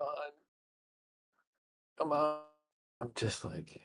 on. Come on. I'm just like.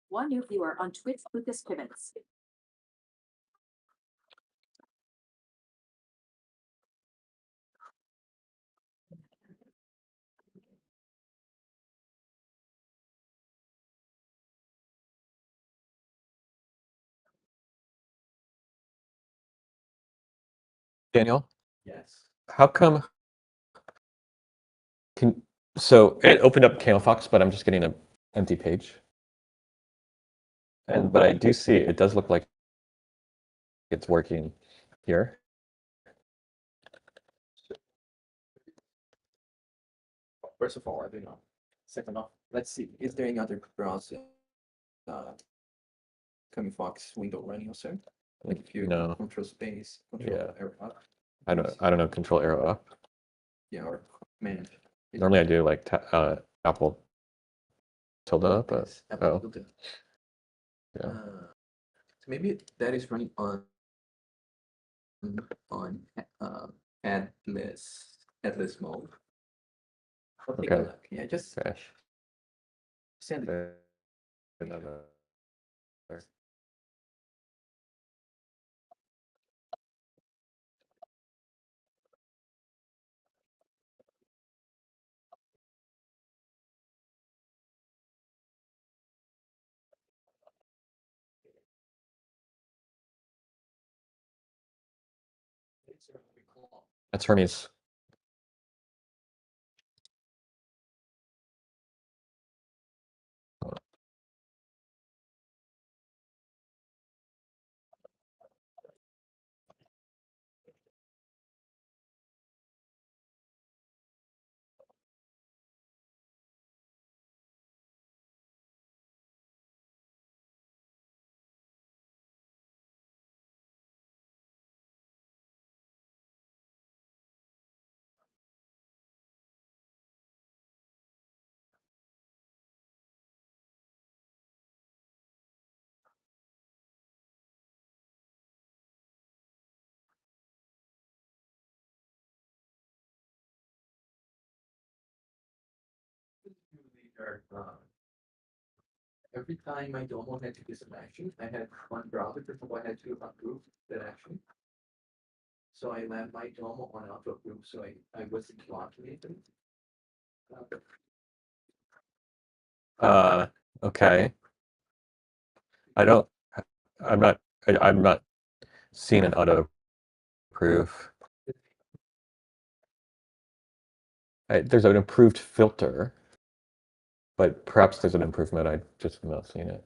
One new viewer on Twitch with this pivots. Daniel, Yes. how come? So it opened up CamelFox, but I'm just getting an empty page. But I do see it does look like it's working here. First of all, I don't know. Second off, let's see. Is there any other browser CamelFox window running also? Like if you No. control space, control Yeah. arrow up. I don't know. Control arrow up. Yeah, or command. Normally I do like Apple tilde, but Yes, Apple oh, tilde. yeah. So maybe that is running on headless mode. I'll take a Okay. look. Yeah, just Okay. send it. Another. That's Hermes. Every time my domo had to do some action, I had one browser before I had to approve that action. So I left my domo on auto approve, so I wasn't blocking anything. Okay. I'm not seeing an auto approve. There's an improved filter, but perhaps there's an improvement. I just am not seeing it.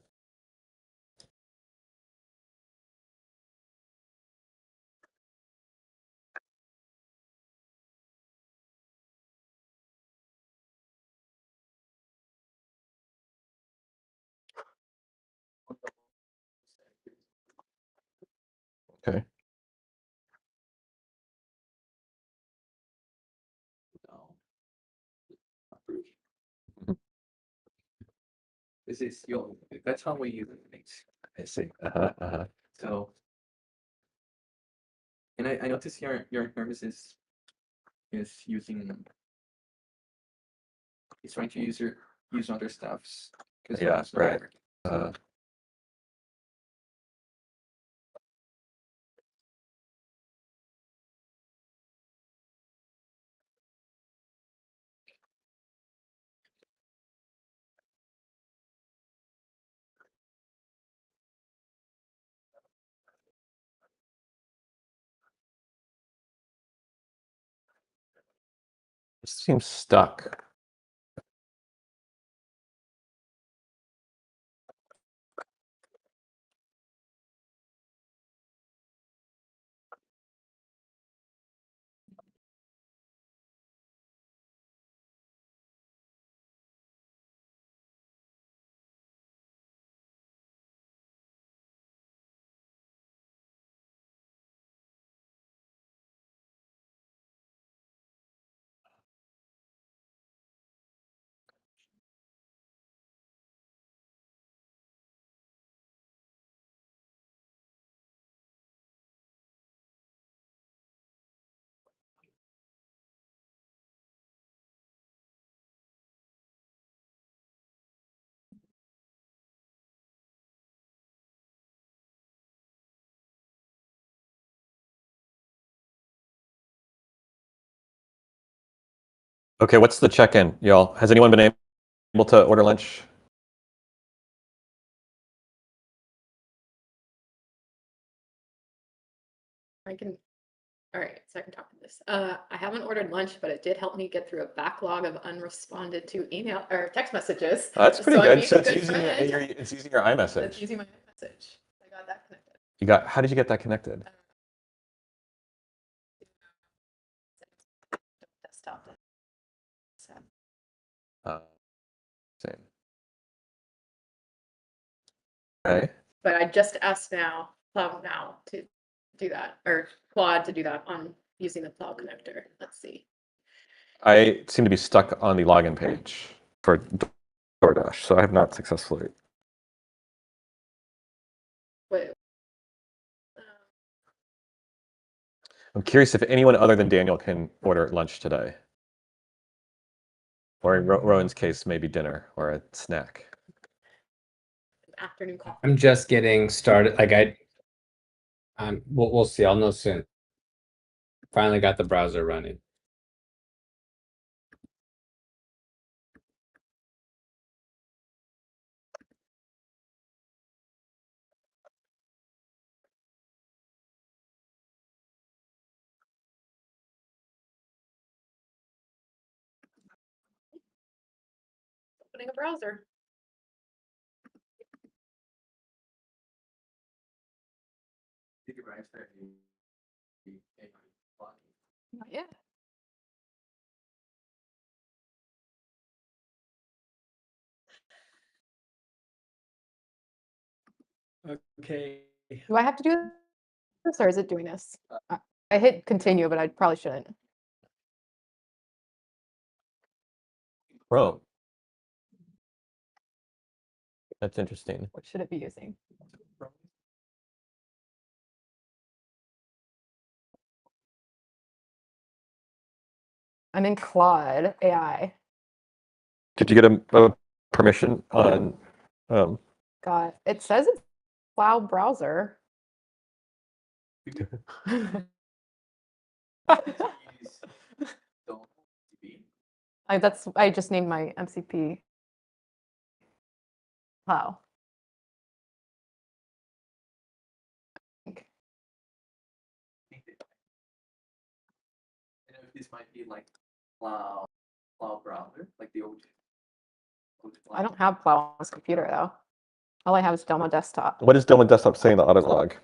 Okay. No. Approve. Mhm. This is that's how we use things. I see. So, and I noticed your Hermes is using. He's trying to use other stuffs. Yeah, right. seems stuck. Okay, what's the check-in, y'all? Has anyone been able to order lunch? I can, all right, so I can talk to this. I haven't ordered lunch, but it did help me get through a backlog of unresponded to email or text messages. That's pretty So I'm good. being So a it's good using your, friend. it's using your It's iMessage. using my message. I got that connected. How did you get that connected? Desktop. So, Same. Okay. but I just asked Cloud now to do that, or Claude to do that on using the Cloud connector. Let's see. I seem to be stuck on the login page for DoorDash, so I have not successfully. Wait. I'm curious if anyone other than Daniel can order lunch today. Or in Rowan's case, maybe dinner or a snack. Afternoon call. I'm just getting started. Like we'll see. I'll know soon. Finally got the browser running. Opening a browser. Did you guys start the AI plugin? Not yet. Okay. Do I have to do this or is it doing this? I hit continue, but I probably shouldn't. Chrome. That's interesting. What should it be using? I'm in Claude AI. Did you get a permission on? God, it says it's cloud browser. Use don't TV. I just named my MCP Cloud. I don't know if this might be like cloud browser, like the old. I don't have Cloud on this computer though. All I have is Doma desktop. What does Doma Desktop say in the audit log?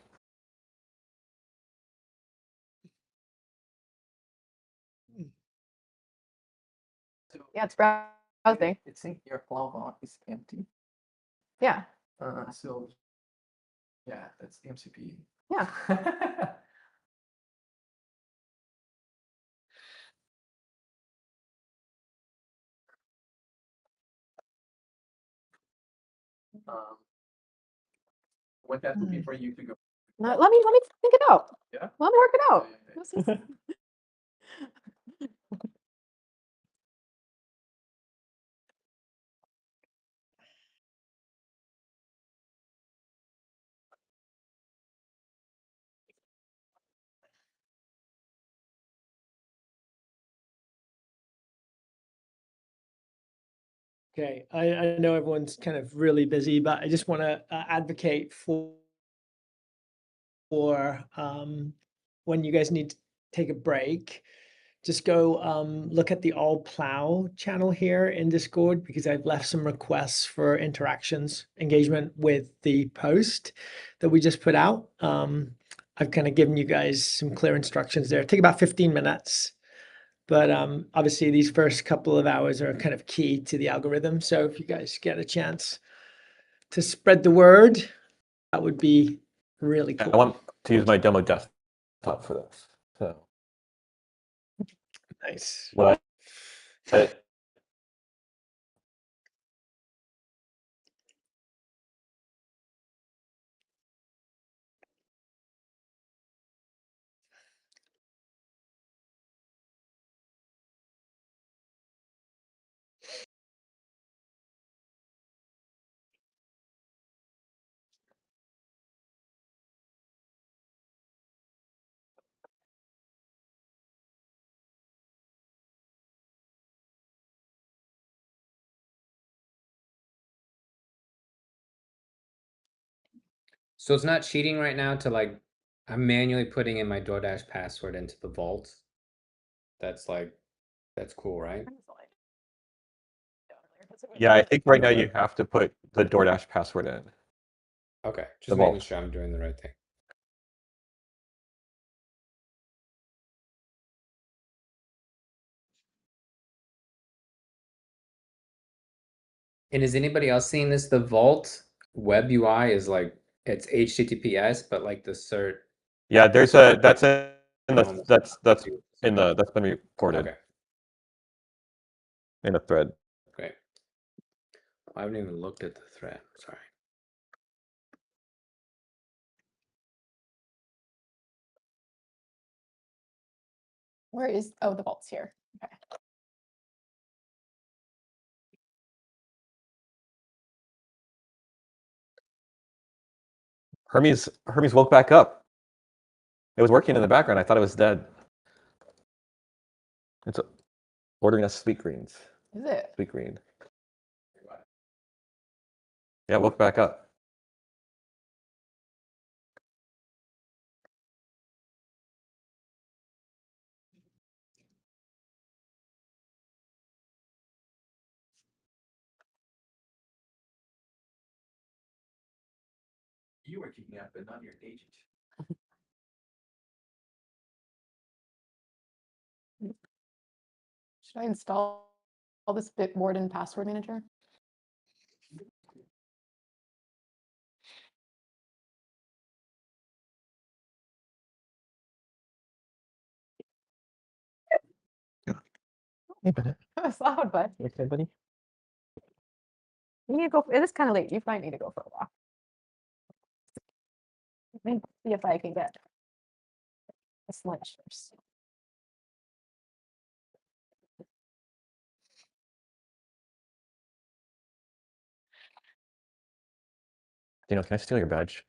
So Yeah, it's browsing. it's in your cloud log is empty. Yeah, So yeah, that's the MCP. yeah. What that would be for you to go. Let me think it out. Yeah. Let me work it out. Yeah. This is- Okay, I know everyone's kind of really busy, but I just want to advocate for when you guys need to take a break, just go look at the All Plow channel here in Discord, because I've left some requests for interactions, engagement with the post that we just put out. I've kind of given you guys some clear instructions there. Take about 15 minutes. But obviously these first couple of hours are kind of key to the algorithm. So if you guys get a chance to spread the word, that would be really cool. I want to use my demo desktop for this. So Nice. what I So it's not cheating right now to like, I'm manually putting in my DoorDash password into the vault. That's like, that's cool, right? Yeah, I think right now you have to put the DoorDash password in. Okay, The just making vault. sure I'm doing the right thing. And is anybody else seeing this? The Vault web UI is like, it's HTTPS, but like the cert. Yeah, there's a that's in Um, that's in the that's been reported Okay, in a thread. great. I haven't even looked at the thread. Sorry. Where is, oh, the vault's here. Okay. Hermes woke back up. It was working in the background. I thought it was dead. It's ordering us sweet greens. Is it? Sweet green. Yeah, it woke back up. You are keeping up, but not your agent. Should I install all this Bitboard and password manager? Hey, buddy. That's loud, but You okay, buddy? you need to go. It is kind of late. You might need to go for a walk. Let me see if I can get this lunch first. Daniel, can I steal your badge?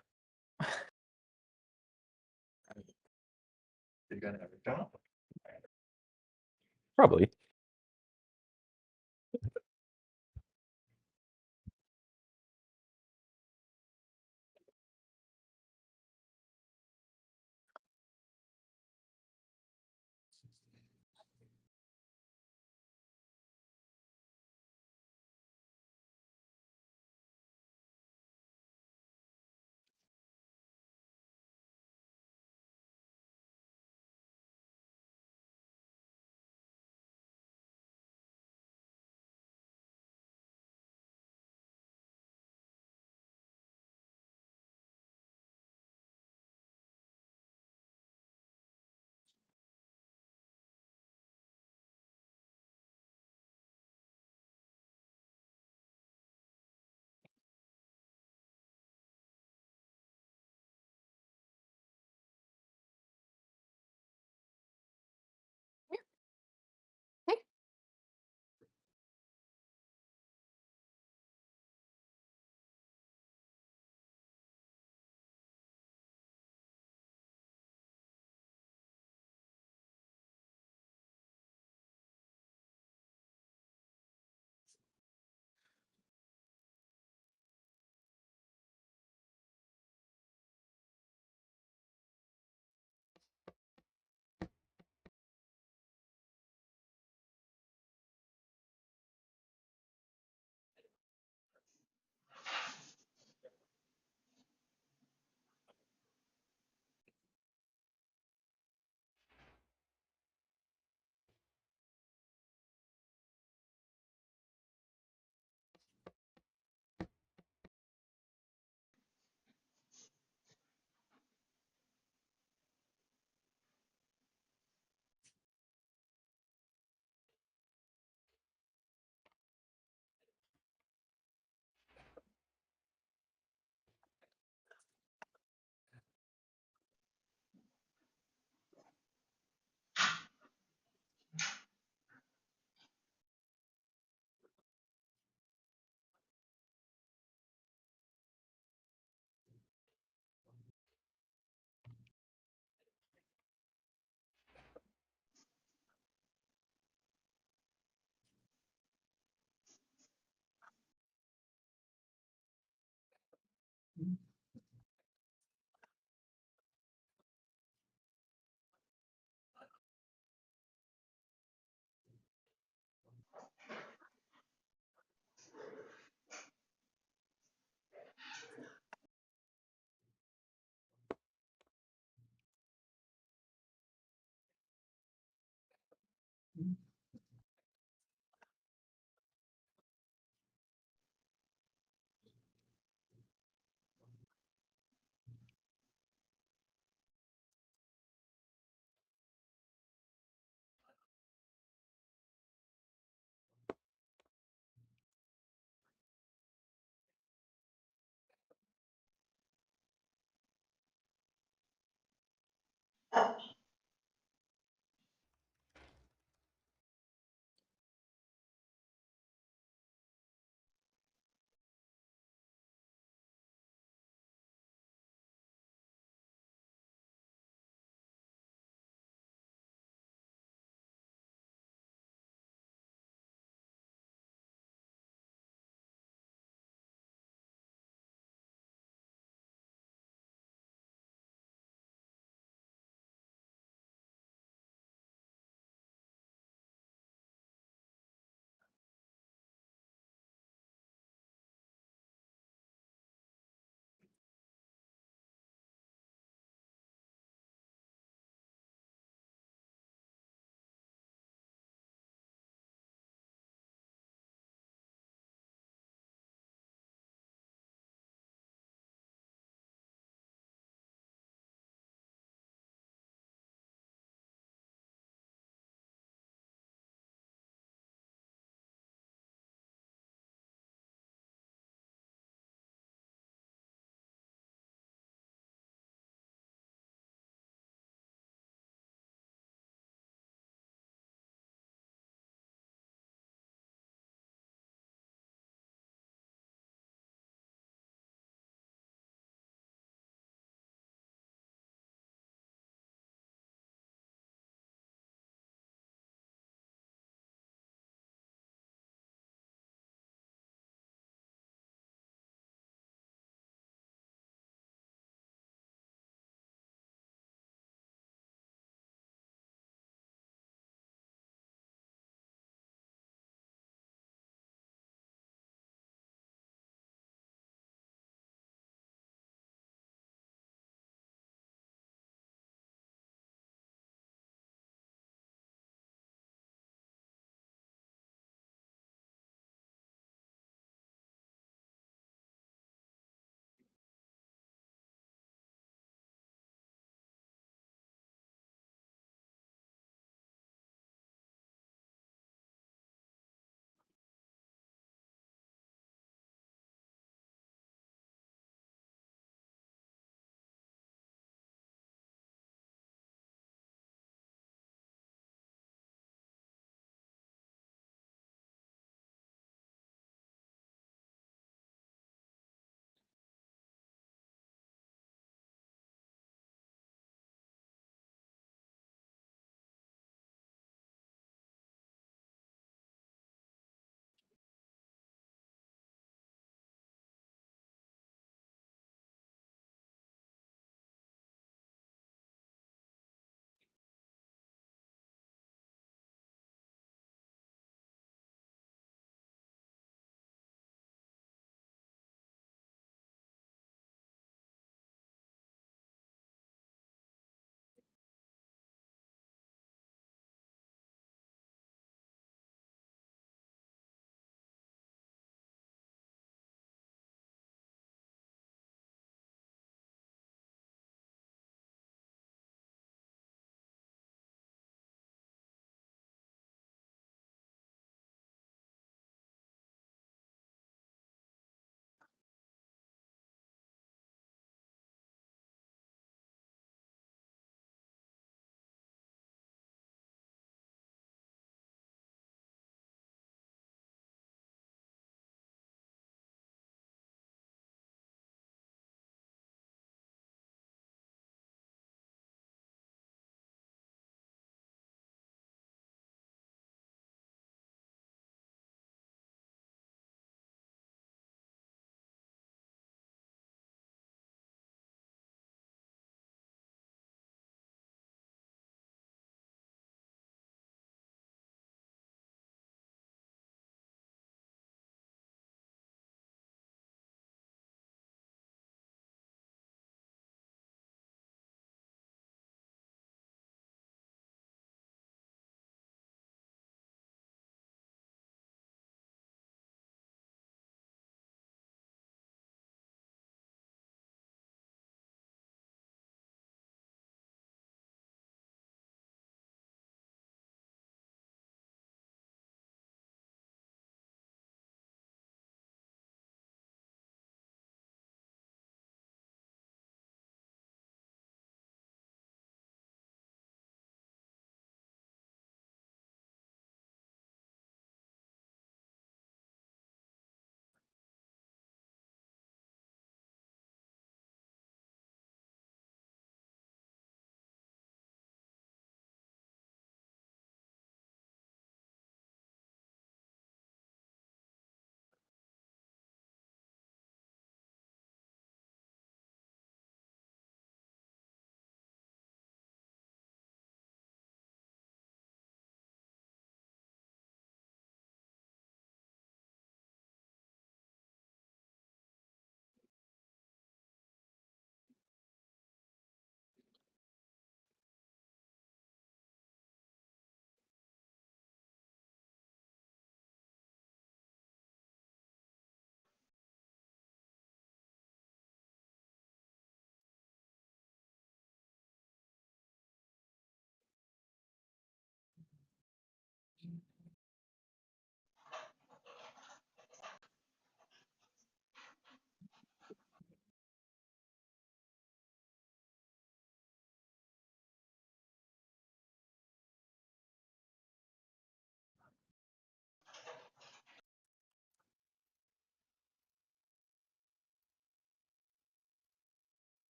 You're gonna have a job. Probably.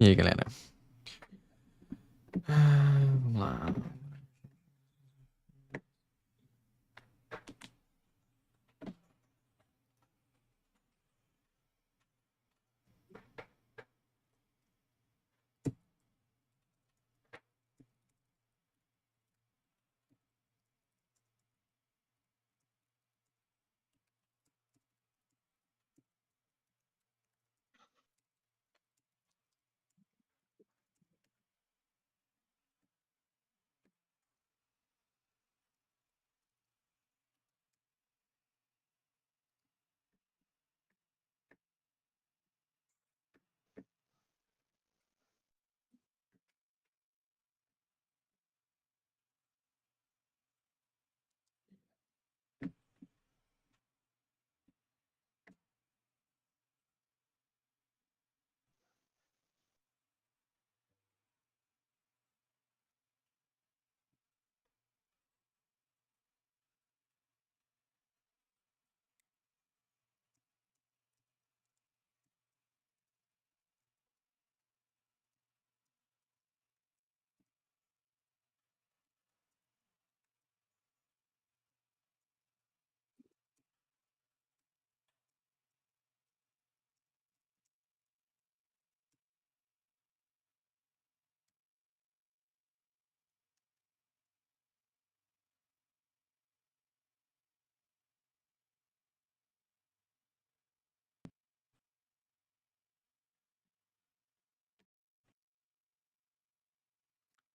E aí, galera? Vamos lá.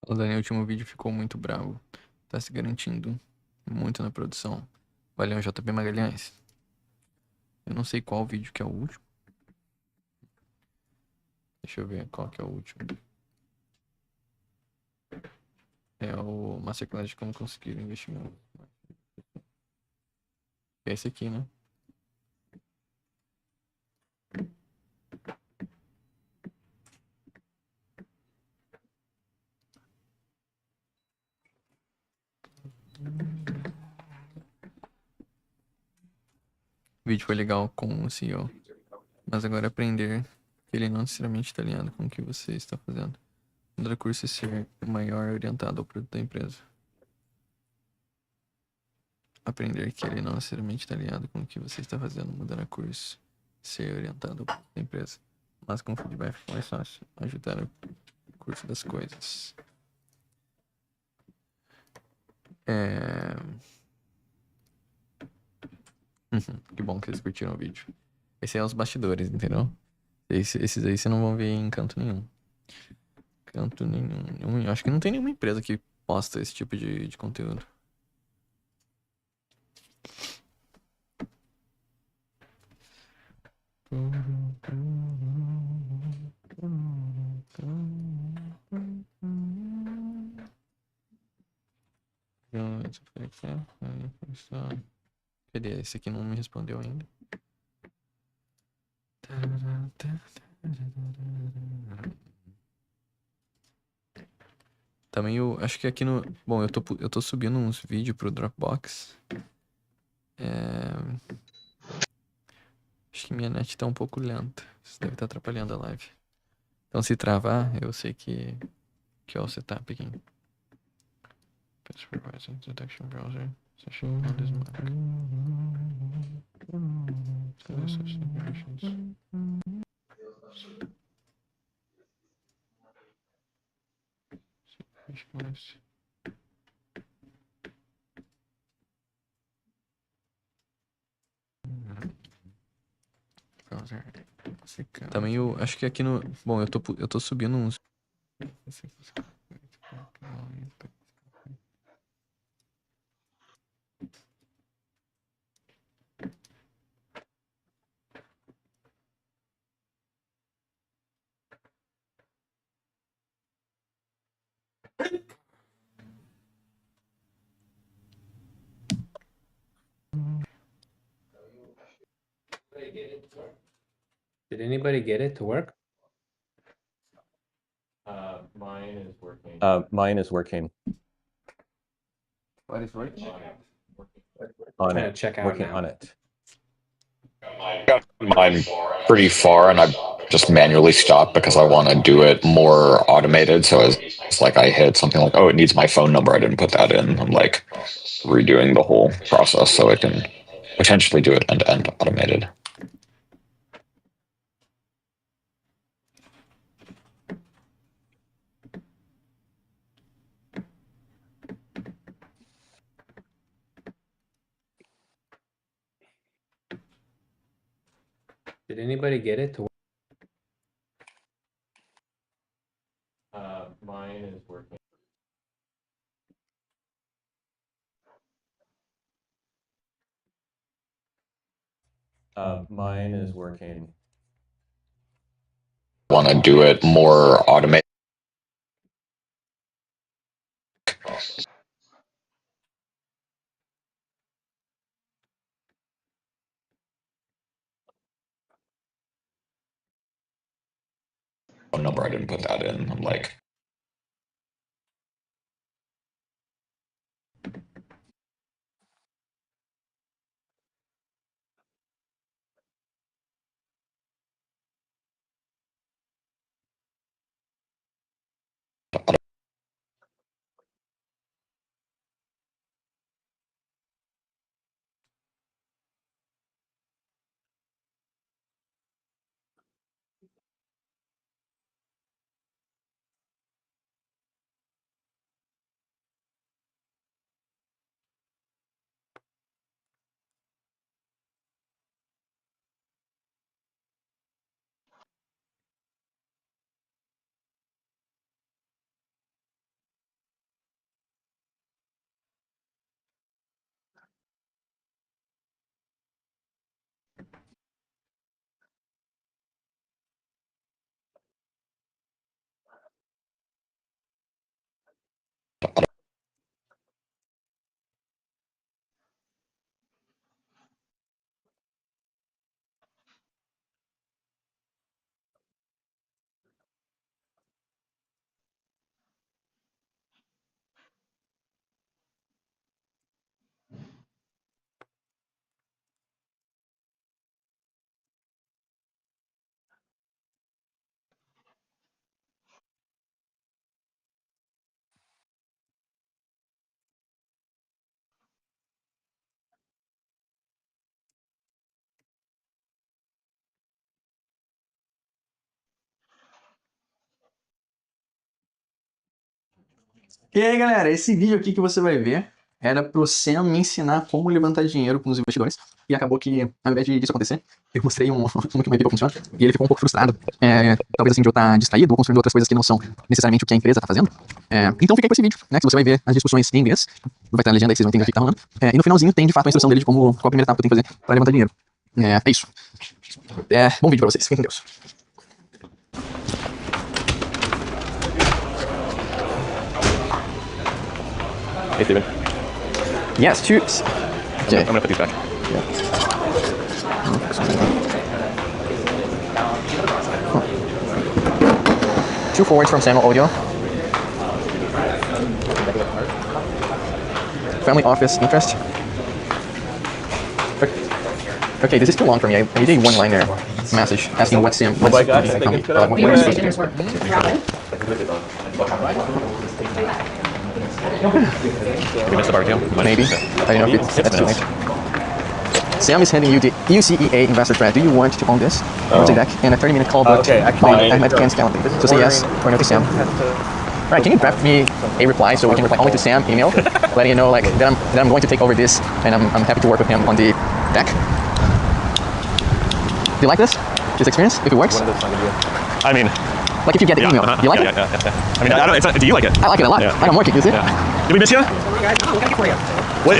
O Dani, o último vídeo ficou muito bravo. Tá se garantindo muito na produção. Valeu, JP Magalhães. Eu não sei qual vídeo que é o último. Deixa eu ver qual que é o último. É o Masterclass de como conseguir investimento. É esse aqui, né? O vídeo foi legal com o CEO. Mas agora aprender que ele não necessariamente está alinhado com o que você está fazendo. Mudar o curso e ser maior orientado ao produto da empresa. Aprender que ele não necessariamente está alinhado com o que você está fazendo. Mudar o curso e ser orientado ao produto da empresa. Mas com feedback fica mais fácil. Ajudar o curso das coisas. Que bom que vocês curtiram o vídeo. Esse é os bastidores, entendeu? Esses aí vocês não vão ver em canto nenhum. Canto nenhum. Eu acho que não tem nenhuma empresa que posta esse tipo de conteúdo. Cadê? Esse aqui não me respondeu ainda. Também eu acho que aqui no... Bom, eu tô subindo uns vídeos pro Dropbox. Acho que minha net tá um pouco lenta. Isso deve estar atrapalhando a live. Então se travar, eu sei que é o setup aqui. Supervisor, detection browser. Session on this Mac. Também eu acho que aqui no... Bom, eu tô subindo uns... Did anybody get it to work? Mine is working. Mine is working. What is working? On Trying to it. check out Working now. on it. Got mine pretty far, and I just manually stop because I want to do it more automated. So it's like I hit something like, oh, it needs my phone number. I didn't put that in. I'm like redoing the whole process so I can potentially do it end-to-end automated. Did anybody get it to Mine is working. Mine is working. Want to do it more automated. Phone number, I didn't put that in. I'm like, E aí, galera, esse vídeo aqui que você vai ver era pro Sam me ensinar como levantar dinheiro com os investidores. E acabou que, ao invés disso acontecer, eu mostrei como que uma people funciona. E ele ficou um pouco frustrado. Talvez assim, de eu estar distraído ou construindo outras coisas que não são necessariamente o que a empresa está fazendo. Então fica aí com esse vídeo, né? Que você vai ver as discussões em inglês. Vai estar a legenda aí, vocês vão entender o que tá rolando. E no finalzinho tem, de fato, a instrução dele de qual a primeira etapa que eu tenho que fazer para levantar dinheiro. É isso. Bom vídeo pra vocês. Fiquem com Deus. Hey, Steven. Yes, choose. Okay. I'm gonna put these back. Two forwards from Samuel Audio. Family office interest. Okay, this is too long for me. I need a one-liner message asking what Sam. Oh my gosh, I think it's good. We missed the barbecue. Maybe. I don't know if that's too late. Sam is handing you the UCEA investor thread. Do you want to own this? Or take that? And a 30-minute call booked by Ahmed Khan's calendar. So say yes or no to Sam. Alright, can you draft me a reply so we can reply only to Sam email, letting you know like that I'm going to take over this and I'm happy to work with him on the deck. Do you like this? This experience? If it works? I mean, like if you get the email, do you like it? Yeah. I mean, I don't. Do you like it? I like it a lot. Yeah. Like I'm working, you see? Did we miss you? What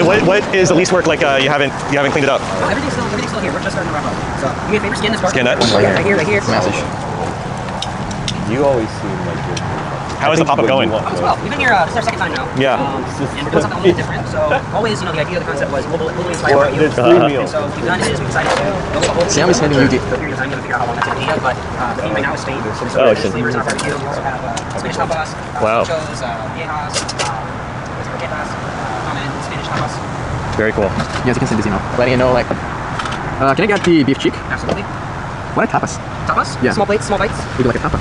is the least work like? You haven't cleaned it up. Everything's still here. We're just starting to wrap up. So, do me a favor, scan this part. Scan that. Right here. Message. You always seem like you're. How is the pop-up going? Well, we've been here, this is our second time now. Yeah. And we're doing something a little bit different. So, always, the idea, the concept was globally inspired by you. There's 3 meals. And so, what we've done is we decided to go the whole Sam is handing you the for a period of time. You have to figure out how long that's going to be. But the theme right now is Spain. So, there's flavors in our barbecue. We also have Spanish tapas, Wow. nachos, viejas, croquetas, ramen, Spanish tapas. Very cool. Yes, you can send this email. Letting you know like, can I get the beef cheek? Absolutely. What are tapas? Tapas? Yeah. Small plates, small bites. We do like a tapa.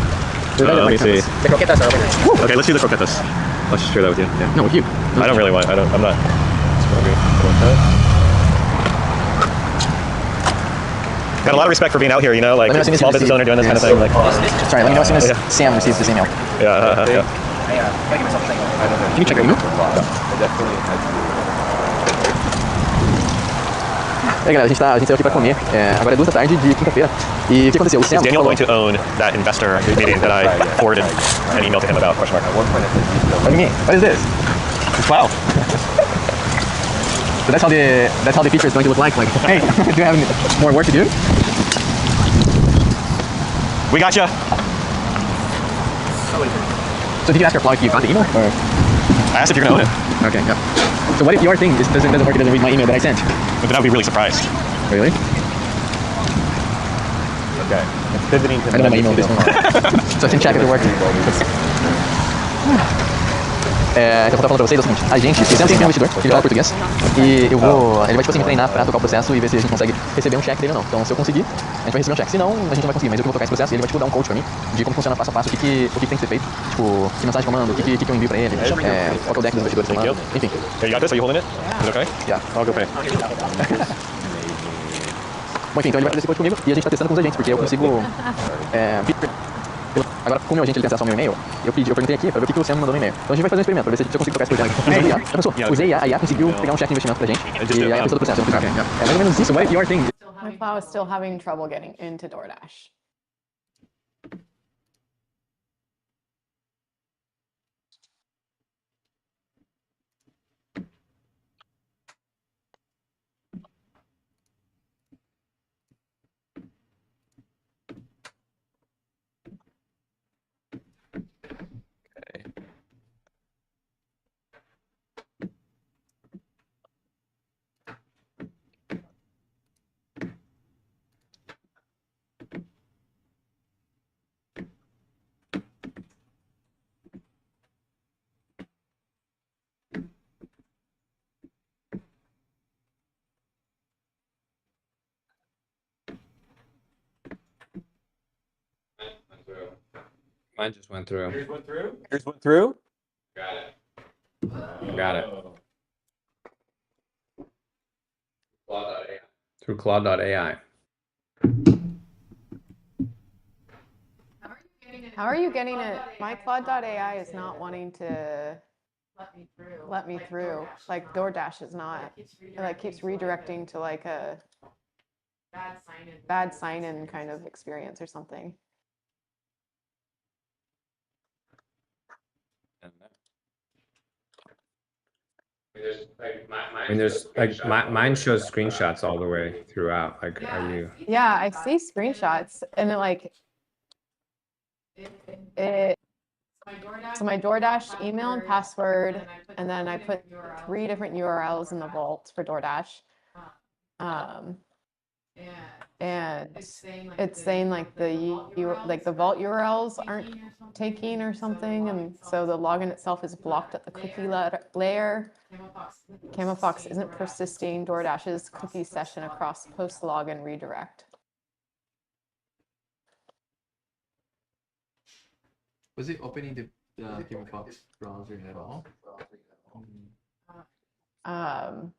Let me see. The croquetas are over there. Okay, let's do the croquetas. Let's share that with you. Yeah. No, with you. I don't really want. I'm not. Got a lot of respect for being out here, you know, like Let me know as soon as small you business receive- owner doing this kind of yes. thing. Like, Sorry, let me know as soon as Yeah. Sam receives this email. yeah. I gotta give myself a second. Can you check your email? Galera, a gente saiu aqui pra comer. Agora é 2 da tarde de quinta-feira. E o que aconteceu? O Sam Is Daniel falou... going to own that investor meeting that I forwarded an email to him about? Question mark. What do you mean? What is this? It's cloud. So that's how the feature is going to look like. Like, hey, do you have more work to do? We got you. So did you ask our blog if you got the email? Or? I asked if you're gonna own it. Okay, yeah. So what if your thing doesn't work? It doesn't read my email that I sent? But then I'd be really surprised. Really? Okay. Pivoting to I don't have my email this one. So I can check if it works. Então eu vou falar pra vocês o seguinte, a gente tem um investidor que fala português e ele vai tipo assim me treinar pra tocar o processo e ver se a gente consegue receber um cheque dele ou não. Então se eu conseguir, a gente vai receber um cheque, se não, a gente não vai conseguir, mas eu vou tocar esse processo e ele vai tipo dar um coach pra mim de como funciona passo a passo, o que tem que ser feito, tipo, que mensagem que eu mando, o que eu envio pra ele, qual que é o deck dos investidores que eu mando, enfim. Hey, you got this? Are you holding it? Is it okay? Yeah. I'll go pay. Bom, enfim, então ele vai fazer esse coach comigo e a gente tá testando com os agentes, porque eu consigo... Agora, como o agente ele tem acesso ao meu e-mail, eu perguntei aqui pra ver o que o Sam mandou no e-mail. Então a gente vai fazer um experimento pra ver se eu consigo tocar esse projeto. Já pensou? Usei a IA conseguiu pegar um cheque de investimento pra gente e aí a pessoa do processo. É mais ou menos isso. What if your thing... My plow is still having trouble getting into DoorDash. Mine just went through. Yours went through? Yours went through? Got it. Through Claude.ai. How are you getting it? My Claude.ai is not wanting to let me through. Like DoorDash is not. It like keeps redirecting to like a bad sign-in kind of experience or something. I mean, there's like mine shows screenshots all the way throughout. Like, are you? Yeah, I see screenshots and it like it. So my DoorDash email and password, and then I put 3 different URLs in the vault for DoorDash. And it's saying like the vault URLs aren't taking or something, and so the login itself is blocked at the cookie layer. Camofox isn't persisting DoorDash's cookie session across post login redirect. Was it opening the Camofox browser at all? Well,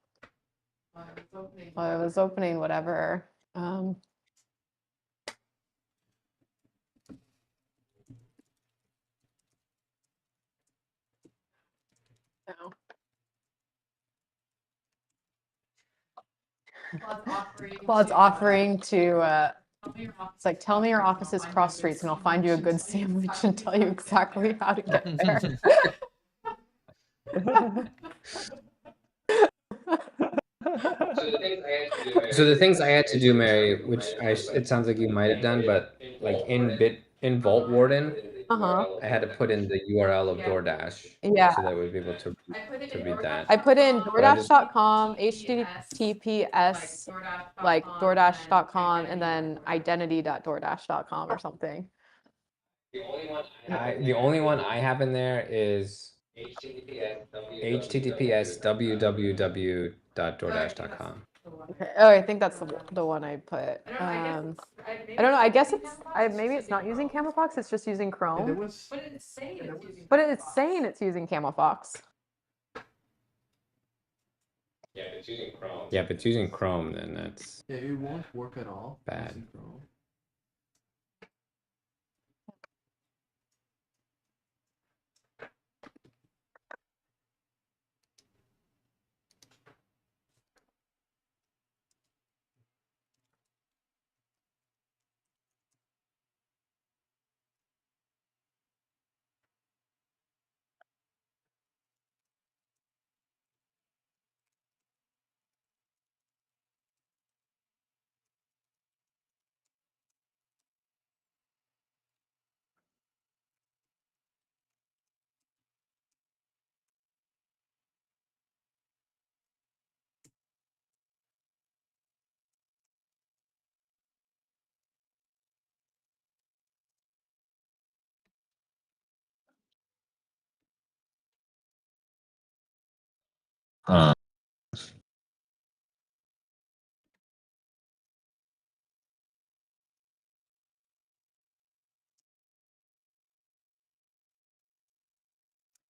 I was opening whatever. No. Claude's offering to it's like, tell me your office is cross streets and I'll find you a good sandwich and tell you exactly how to get there. So the things I had to do, Mary, which it sounds like you might have done, but like in Vault Warden, I had to put in the URL of DoorDash. Yeah. So that we'd be able to read that. I put in DoorDash.com, HTTPS, like DoorDash.com, and then identity.DoorDash.com or something. The only one I have in there is HTTPS www.DoorDash.com. Okay. Oh, I think that's the one I put. I don't know. I guess maybe it's not using Camel-Fox. It's just using Chrome. But it's saying it's using Camel-Fox. Yeah, if it's using Chrome. Yeah, if it's using Chrome, then that's Yeah, it won't work at all. bad. using Chrome. Uh,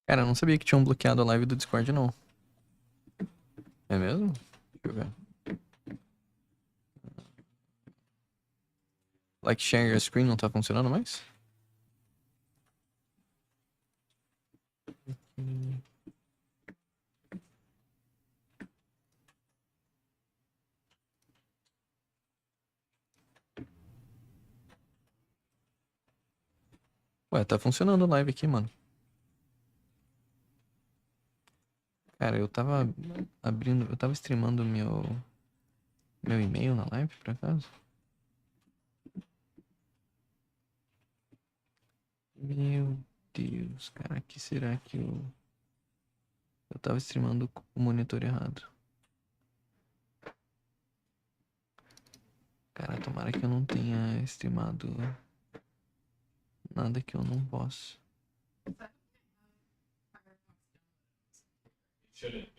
Cara, eu não sabia que tinham bloqueado a live do Discord, não. É mesmo? Deixa eu ver. Like share your screen não tá funcionando mais? Ué, tá funcionando a live aqui, mano. Cara, eu tava abrindo, eu tava streamando meu e-mail na live, por acaso. Meu Deus, cara, que será que eu tava streamando com o monitor errado? Cara, tomara que eu não tenha streamado nada que eu não posso.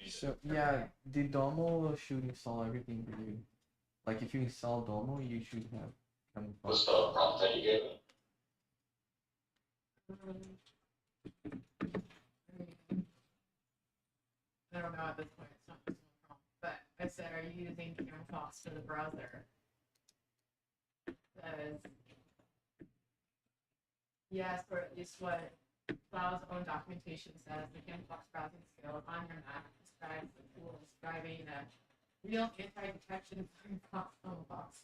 So, yeah, the Domo should install everything for you. Like, if you install Domo, you should have what's the prompt that you gave it? I don't know at this point. It's not just one prompt. But I said, are you using Camel-Fox for the browser? Says, yes, or at least what Cloud's own documentation says. The Camel-Fox browsing skill on your Mac describes the tool describing a real anti-detection Firefox Camel-Fox.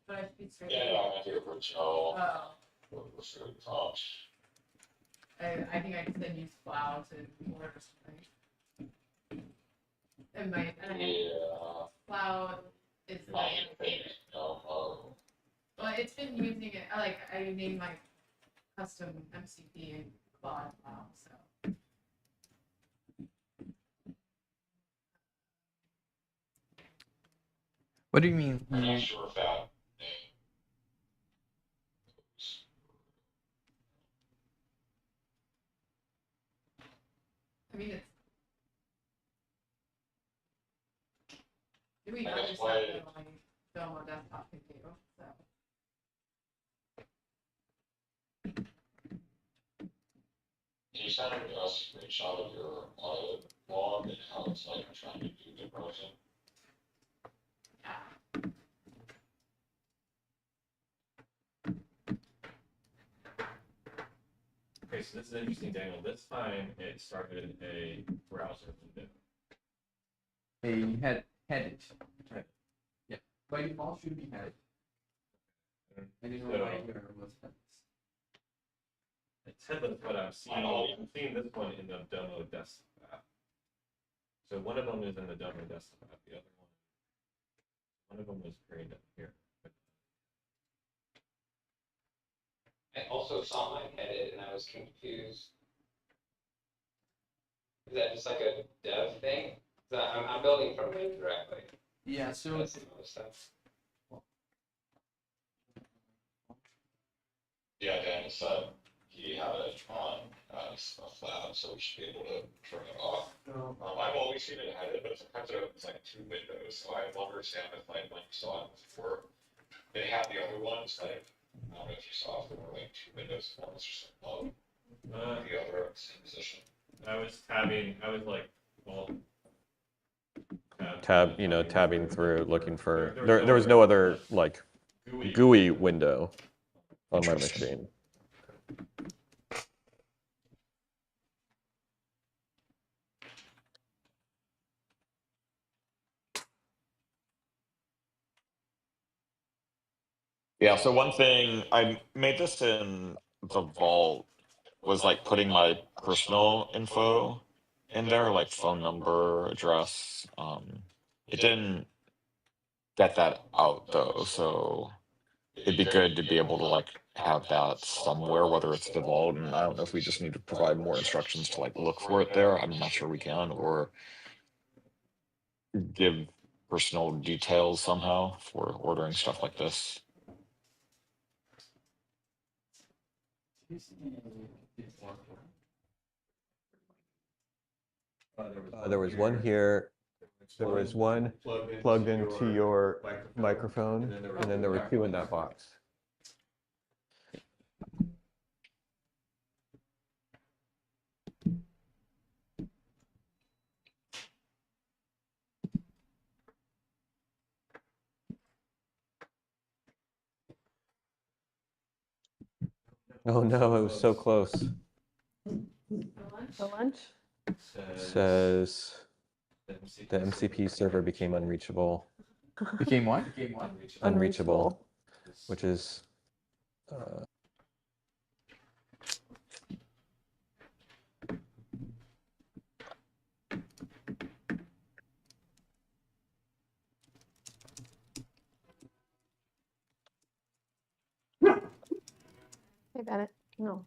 But I should be straight. Yeah, I'm here for Joe. Oh. Oh. I think I could then use Cloud to order something. Yeah. Cloud is like. Oh. Well, it's been using it. I named my custom MCP in Cloud so. What do you mean? I'm not sure if that. I mean, it's. We I know guess just why- that my Domo desktop can do, so. Can you send a screenshot of your audit log and how it's like trying to do the browsing? Okay, so this is interesting, Daniel. This time it started a browser window. You had it. Yeah. By default should be headed. And you know So- right here was headed. It's headless, but I'm seeing this one in the demo desktop. So one of them is in the demo desktop, the other one of them was created up here. I also saw mine headed and I was confused. Is that just like a dev thing? 'Cause I'm building from it directly. Yeah, so That's some other stuff. Yeah, Dan said he had it on stuff labs. so we should be able to turn it off. I've always seen it headed, but sometimes it opens like 2 windows, so I understand if like when you saw it before, they had the other ones, like, I don't know if you saw if there were like 2 windows, one was just above the other at the same position. I was like, well, tabbing through, looking for, there was no other, like, GUI window on my machine. Yeah, so one thing, I made this in the vault, was like putting my personal info in there, like phone number, address. It didn't get that out though, so it'd be good to be able to like have that somewhere, whether it's the vault, and I don't know if we just need to provide more instructions to like look for it there. I'm not sure we can, or give personal details somehow for ordering stuff like this. There was one here, there was one plugged into your microphone, and then there were 2 in that box. Oh no, it was so close. The lunch? Says the MCP server became unreachable. Became what? Unreachable, which is Hey, Bennett. No.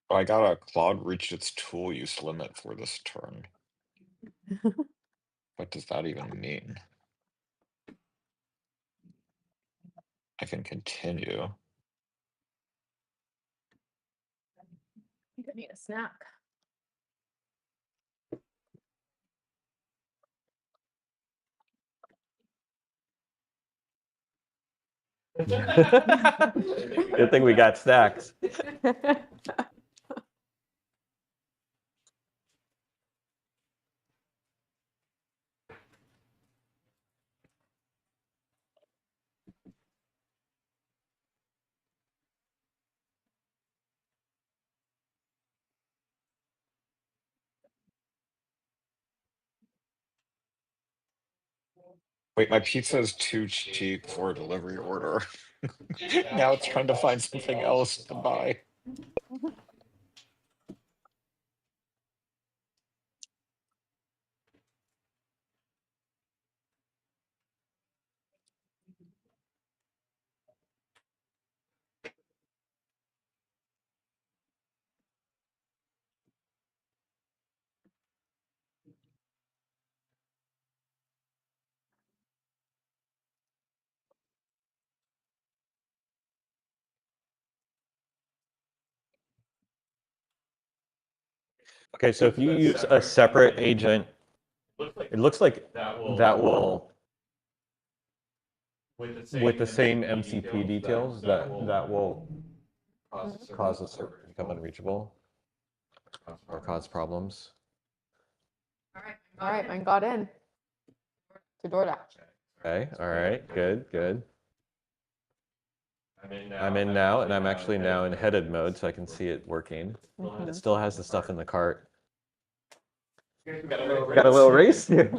I got a cloud reached its tool use limit for this turn. What does that even mean? I can continue. I think I need a snack. good thing we got snacks. Wait, my pizza is too cheap for a delivery order. Now it's trying to find something else to buy. Okay, so if you use a separate agent, it looks like that will, with the same MCP details, that will cause the server to become unreachable or cause problems. All right, mine got in to DoorDash. Okay, all right, good. I'm in now, and I'm actually now in headed mode, so I can see it working. It still has the stuff in the cart. Got a little race here.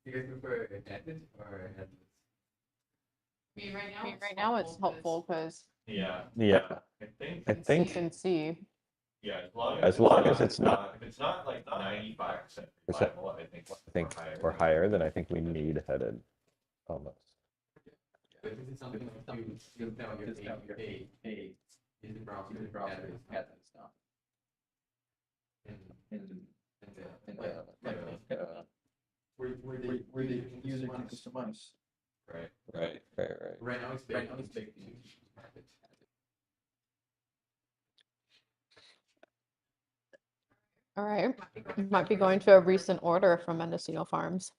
You guys prefer headed or headless? I mean, right now it's helpful because yeah. I you think can see. Yeah, as long as it's not, if it's not like 95% Percent. reliable, I think, or higher, then I think we need headed almost. But if it's something like you tell your hey, is the browser headless stuff? where the user can customize. Right. Right now it's baked in. All right, might be going to a recent order from Mendocino Farms.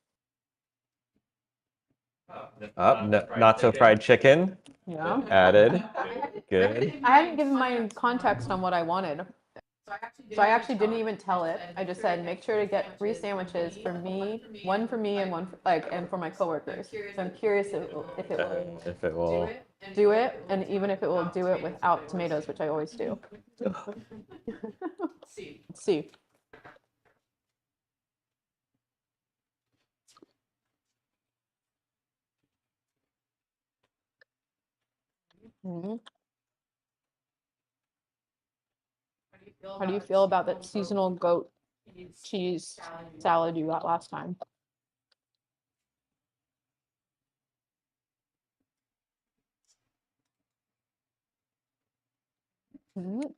Not so fried chicken Yeah. added. Good. I hadn't given my context on what I wanted. So I actually didn't even tell it. I just said, make sure to get 3 sandwiches for me, one for me and one for, and for my coworkers. So I'm curious if it will do it, and even if it will do it without tomatoes, which I always do. Let's see. Mhm. How do you feel about that seasonal goat cheese salad you got last time? Mhm.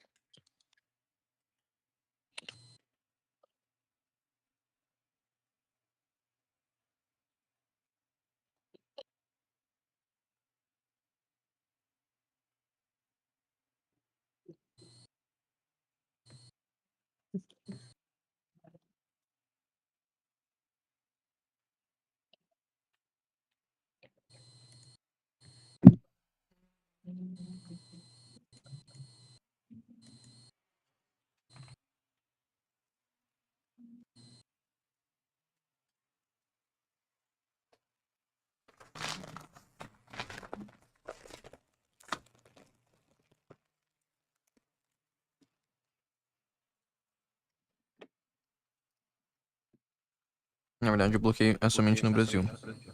Na verdade, o bloqueio é somente no Brasil.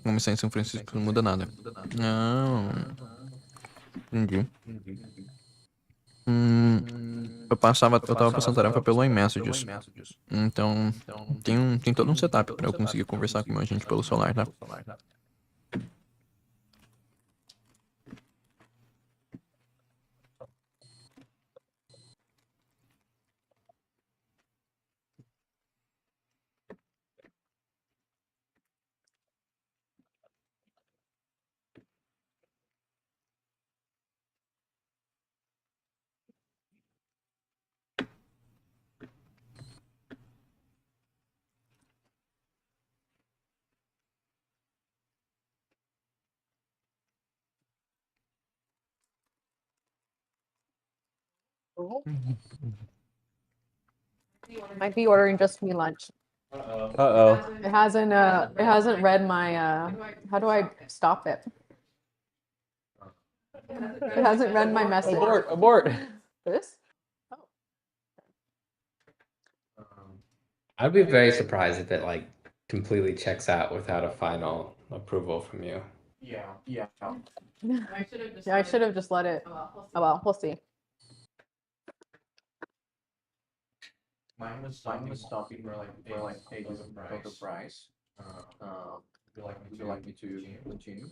Como está em São Francisco, não muda nada. Não. Entendi. Eu tava passando tarefa pelo iMessages. Então, tem todo um setup pra eu conseguir conversar com o meu agente pelo celular, tá? Might be ordering just me lunch. Uh-oh. It hasn't read my how do I stop it? It hasn't read my message. Abort. This? I'd be very surprised if it like completely checks out without a final approval from you. Yeah. Yeah, I should have just let it. Oh well, we'll see. Mine was stopping for like hey, this is the price. Would you like me to continue?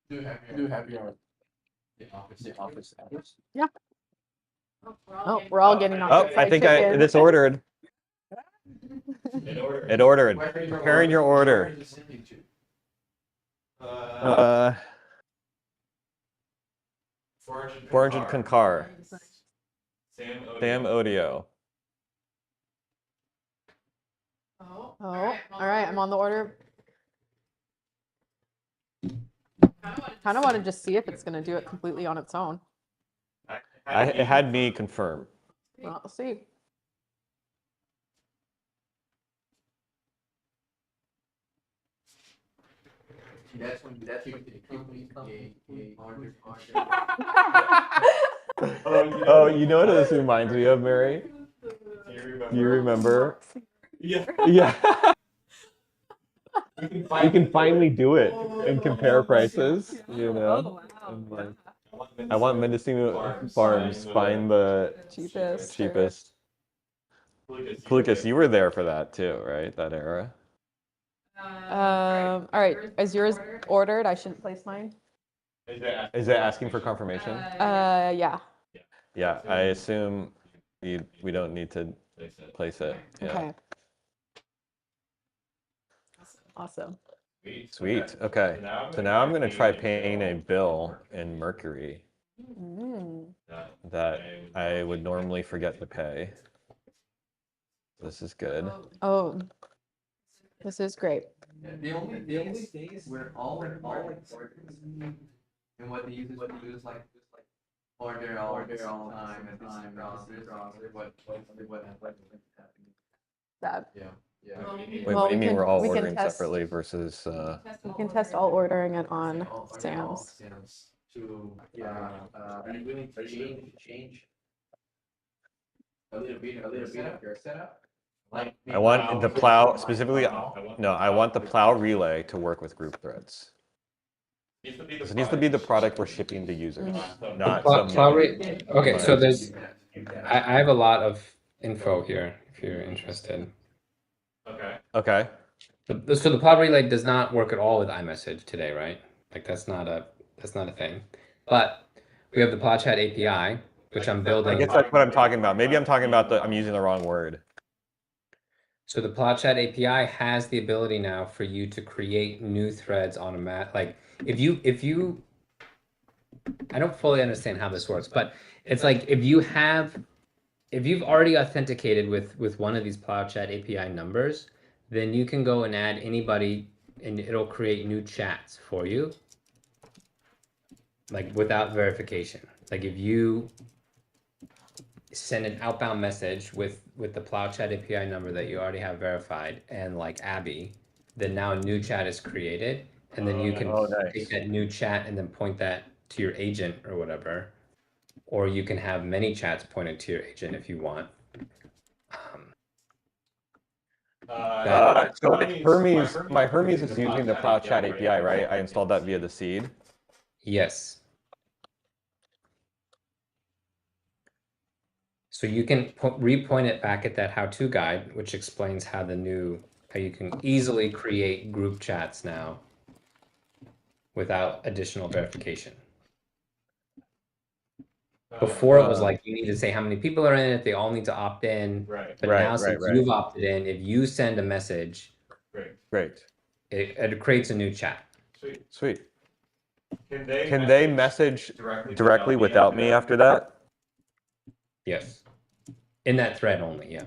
Do you have your the office address? Yeah. Oh, we're all getting off. Oh, I think this ordered. It ordered. Preparing your order. 400 Concar. Sam Audio. Oh, all right, I'm on the order. Kind of want to just see if it's going to do it completely on its own. It had me confirm. Well, let's see. That's when the company Oh, you know what this reminds me of, Mary? You remember? Yeah. Yeah. We can finally do it and compare prices, you know? And like, I want Mendocino Farms find the cheapest. Lucas, you were there for that too, right? That era. All right, is yours ordered? I shouldn't place mine. Is it asking for confirmation? Yeah. Yeah, I assume we don't need to place it. Yeah. Okay. Awesome. Sweet. Okay. So now I'm gonna try paying a bill in Mercury that I would normally forget to pay. This is good. Oh, this is great. Yeah, the only thing is we're all like orders. And what they use is like order all the time and this browser what That. yeah. Wait, Well, what do you we mean can- we're all we can ordering test- separately versus We can test all ordering it on Sam's. To are you willing to change a little bit of your setup? Like I want the plow specifically. No, I want the plow relay to work with group threads. This needs to be the product we're shipping to users, not some. Okay, so there's. I have a lot of info here if you're interested. Okay. Okay. So the plow relay does not work at all with iMessage today, right? Like that's not a thing. But we have the plow chat API, which I'm building. I guess that's what I'm talking about. Maybe I'm talking about I'm using the wrong word. So the plow chat API has the ability now for you to create new threads like if you I don't fully understand how this works, but it's like if you've already authenticated with one of these plow chat API numbers, then you can go and add anybody and it'll create new chats for you, like without verification. Like if you send an outbound message with the plow chat API number that you already have verified and like Abby, then now a new chat is created and then you can take that new chat and then point that to your agent or whatever. Or you can have many chats pointed to your agent if you want. So my Hermes is using the Plow Chat API, right? I installed that via the seed. Yes. So you can repoint it back at that how-to guide, which explains how you can easily create group chats now without additional verification. Before it was like you need to say how many people are in it, they all need to opt in. Right. But now since you've opted in, if you send a message, Great. It creates a new chat. Sweet. Can they message directly without me after that? Yes. In that thread only, yeah.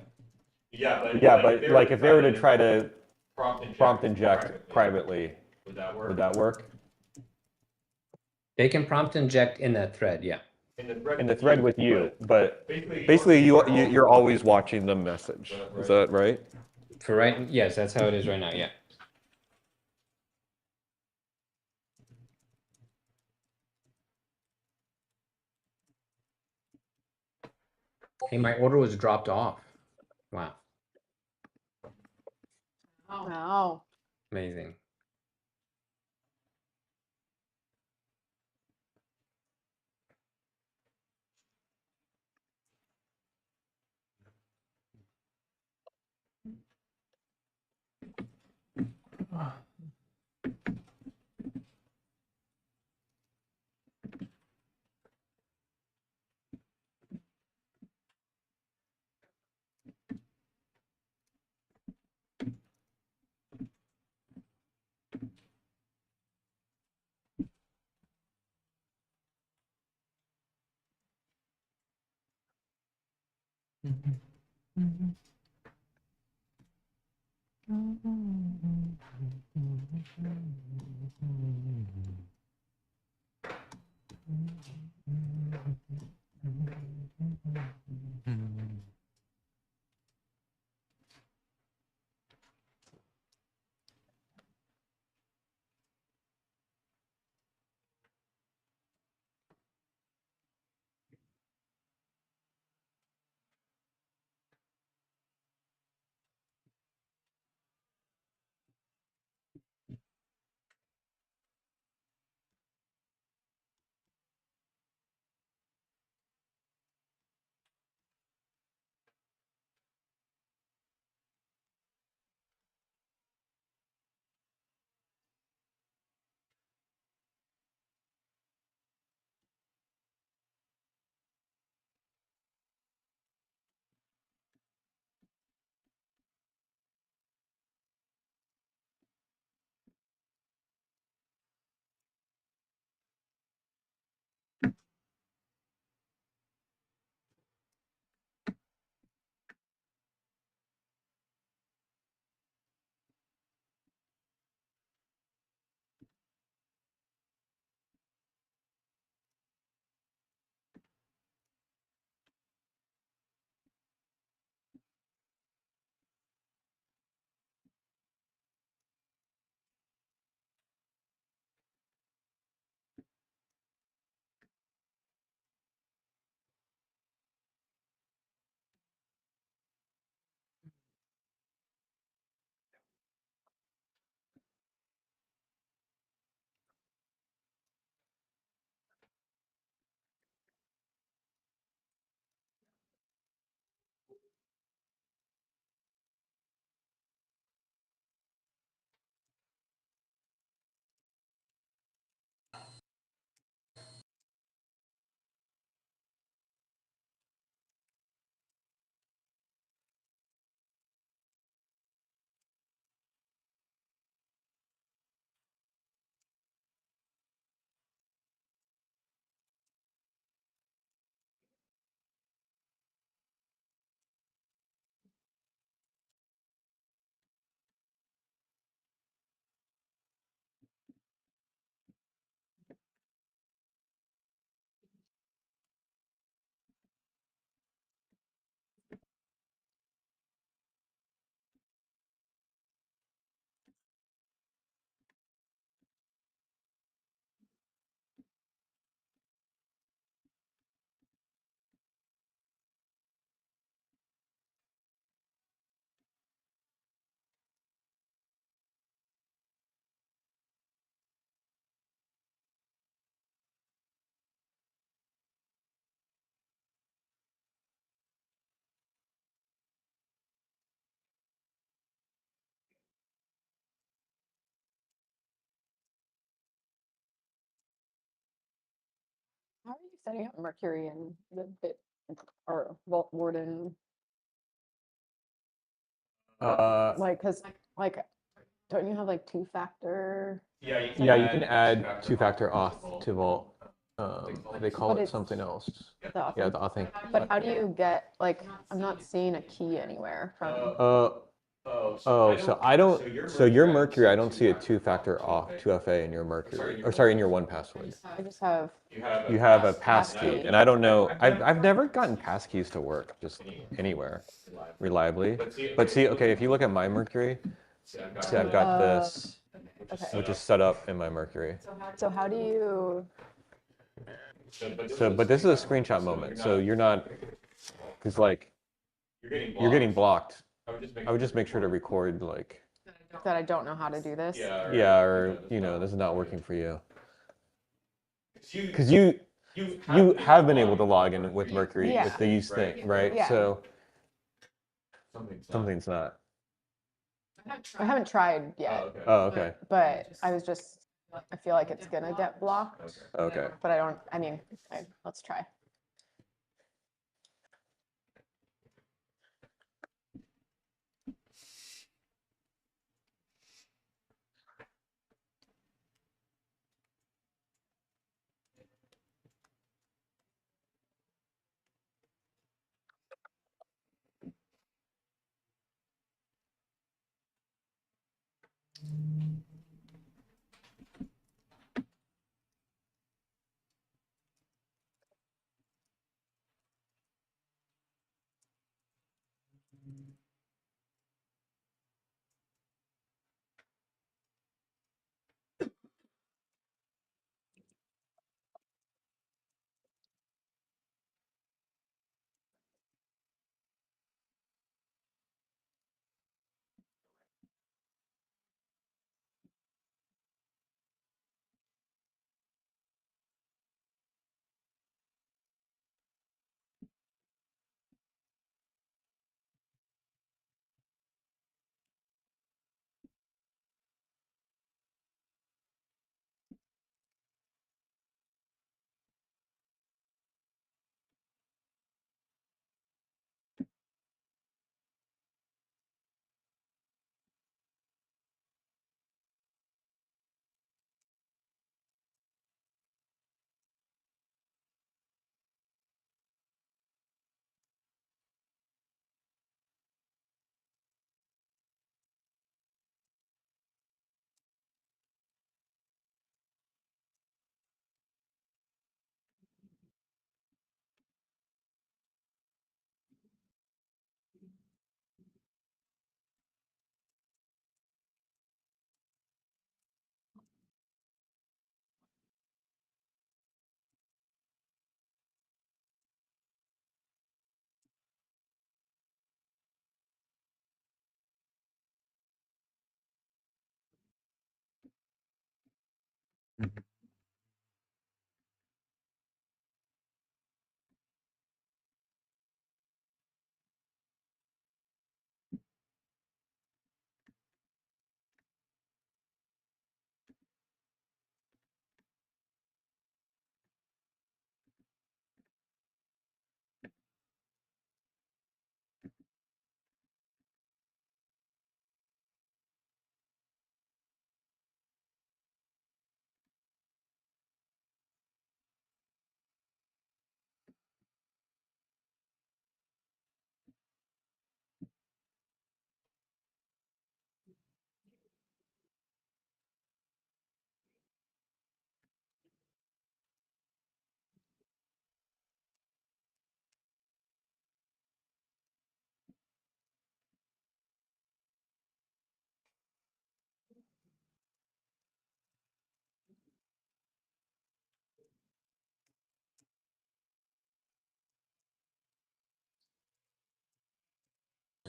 Yeah, but like if they were to try to prompt inject privately, would that work? They can prompt inject in that thread, yeah. In the thread with you, but basically you're always watching the message. Is that right? For right, yes, that's how it is right now, yeah. Hey, my order was dropped off. Wow. Wow. Amazing. setting up Mercury and the bit or Vault Warden? Like, cause like, don't you have like two-factor? Yeah, you can add two-factor auth to Vault. They call But it it's something else. the Yeah, the auth. But how do you get, like, I'm not seeing a key anywhere from, So I don't. So your Mercury, I don't see a two-factor auth 2FA in your Mercury, or sorry, in your 1Password. I just have, You have a passkey, passkey. and I don't know. I've never gotten passkeys to work just anywhere reliably. But see, okay, if you look at my Mercury, see, I've got this, okay. which is set up in my Mercury. So how do you, So, but this is a screenshot moment, so you're not, because like you're getting blocked. I would just make sure to record like, that I don't know how to do this? yeah, or you know, this is not working for you. Because you have been able to log in with Mercury Yeah. with these things, right? Yeah. So something's not. I haven't tried yet, Oh, okay. but I was just, I feel like it's gonna get blocked, Okay. but I don't, I mean, let's try.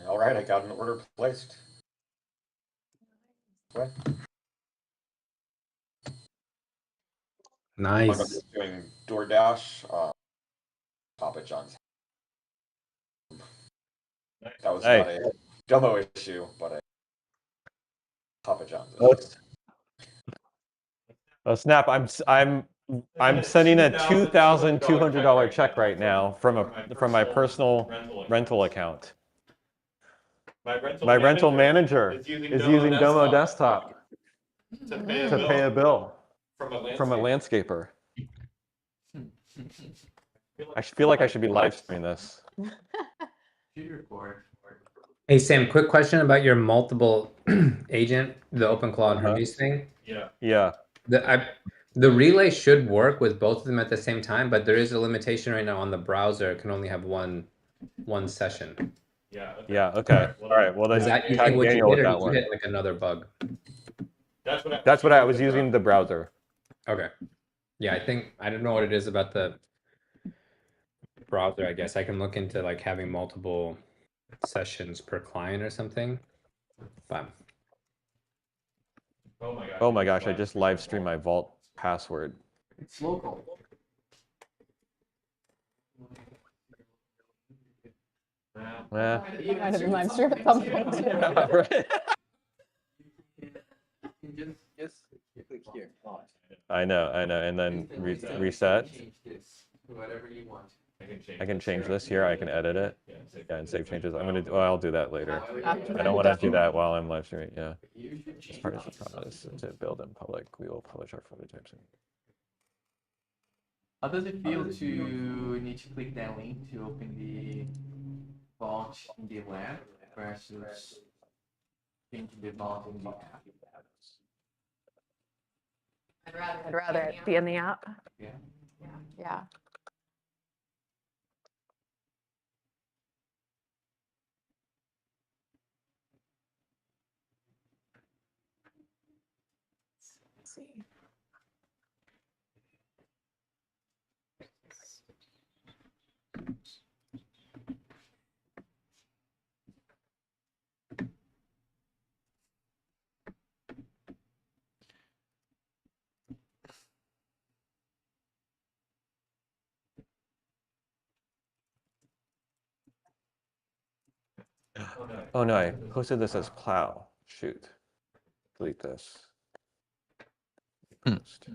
All right, I got an order placed. What? Nice. Doing DoorDash. Papa John's. That was Hey. not a demo issue, but a Papa John's Oh, issue. Snap! I'm I'm sending a $2,200 check right now from my personal rental account. My rental manager is using Domo Desktop to pay a bill from a landscaper. I feel like I should be live streaming this. Hey Sam, quick question about your multiple agent, the OpenClaw and Hermes thing. Yeah. The relay should work with both of them at the same time, but there is a limitation right now on the browser. It can only have one session. Yeah. Okay. All right. Well, then Is that you tag think what you Daniel hit, with or that did you one. hit like another bug? That's what I was using the browser. Okay. Yeah, I don't know what it is about the browser. I guess I can look into like having multiple sessions per client or something. But Oh my gosh! I just live streamed my Vault password. It's local. I didn't live stream at some point. Right. Just click here. I know, and then reset. Change this to whatever you want. I can change this here. I can edit it. Yeah, and save changes. I'll do that later. After I don't want to do that while I'm live streaming. Yeah. You should As change part of the process to build in public, we will publish our prototypes. How does it feel to need to click that link to open the vault in the web versus changing the vault in the app? I'd rather it be in the app. Yeah. Yeah. Let's see. Oh no, I posted this as plow. Shoot. Delete this. Post.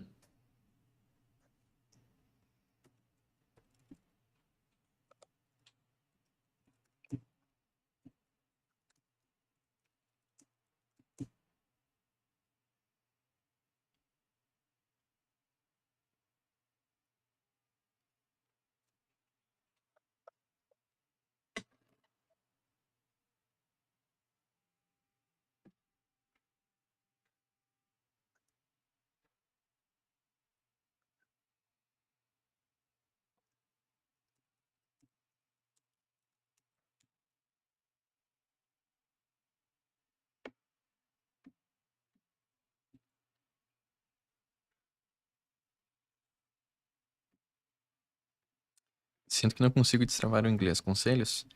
Sinto que não consigo destravar o inglês. Conselhos?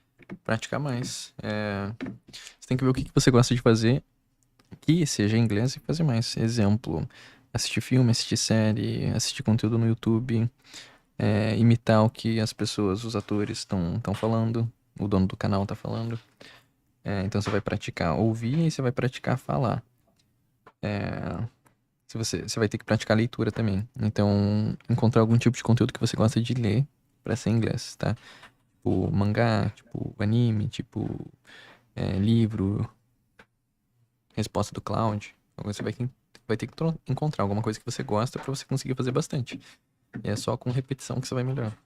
Praticar mais. Você tem que ver o que você gosta de fazer que seja em inglês e fazer mais. Exemplo, assistir filme, assistir série, assistir conteúdo no YouTube, imitar o que as pessoas, os atores estão falando, o dono do canal tá falando. Então você vai praticar ouvir e você vai praticar falar. Você vai ter que praticar leitura também. Então, encontrar algum tipo de conteúdo que você gosta de ler para ser em inglês, tá? Tipo mangá, tipo anime, tipo livro, resposta do Cloud. Então você vai ter que encontrar alguma coisa que você gosta para você conseguir fazer bastante. E é só com repetição que você vai melhorar.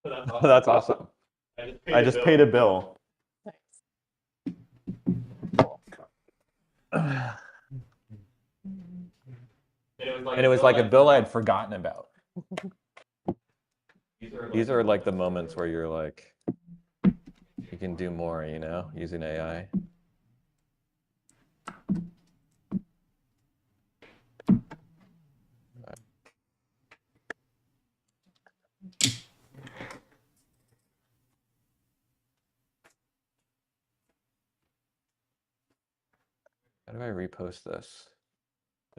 Oh, that's awesome. I just paid a bill. And it was like a bill I had forgotten about. These are like the moments where you're like, you can do more, you know, using AI. How do I repost this?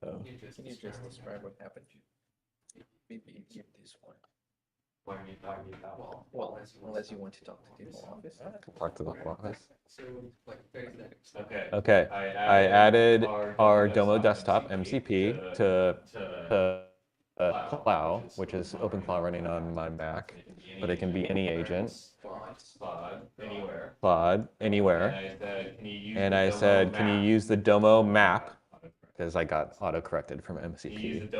Oh. Can you just describe what happened? Maybe give this one. Well, unless you want to talk to the whole office. Talk to the whole office. So, like 30 seconds. Okay. Okay, I added our Domo desktop MCP to Plow, which is OpenClaw running on my Mac, but it can be any agent. Claude, anywhere. And I said, can you use the Domo map? Because I got auto-corrected from MCP.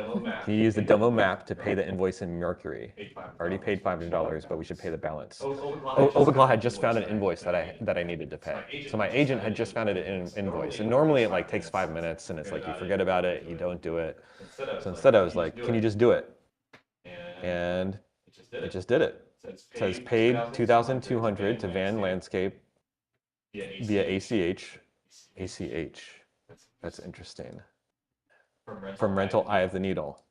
Can you use the Domo map to pay the invoice in Mercury? Already paid $500, but we should pay the balance. OpenClaw had just found an invoice that I needed to pay. So my agent had just found an invoice. And normally it like takes 5 minutes and it's like you forget about it, you don't do it. So instead I was like, can you just do it? And it just did it. It says paid $2,200 to Van Landscape via ACH. ACH. That's interesting. From rental Eye of the Needle.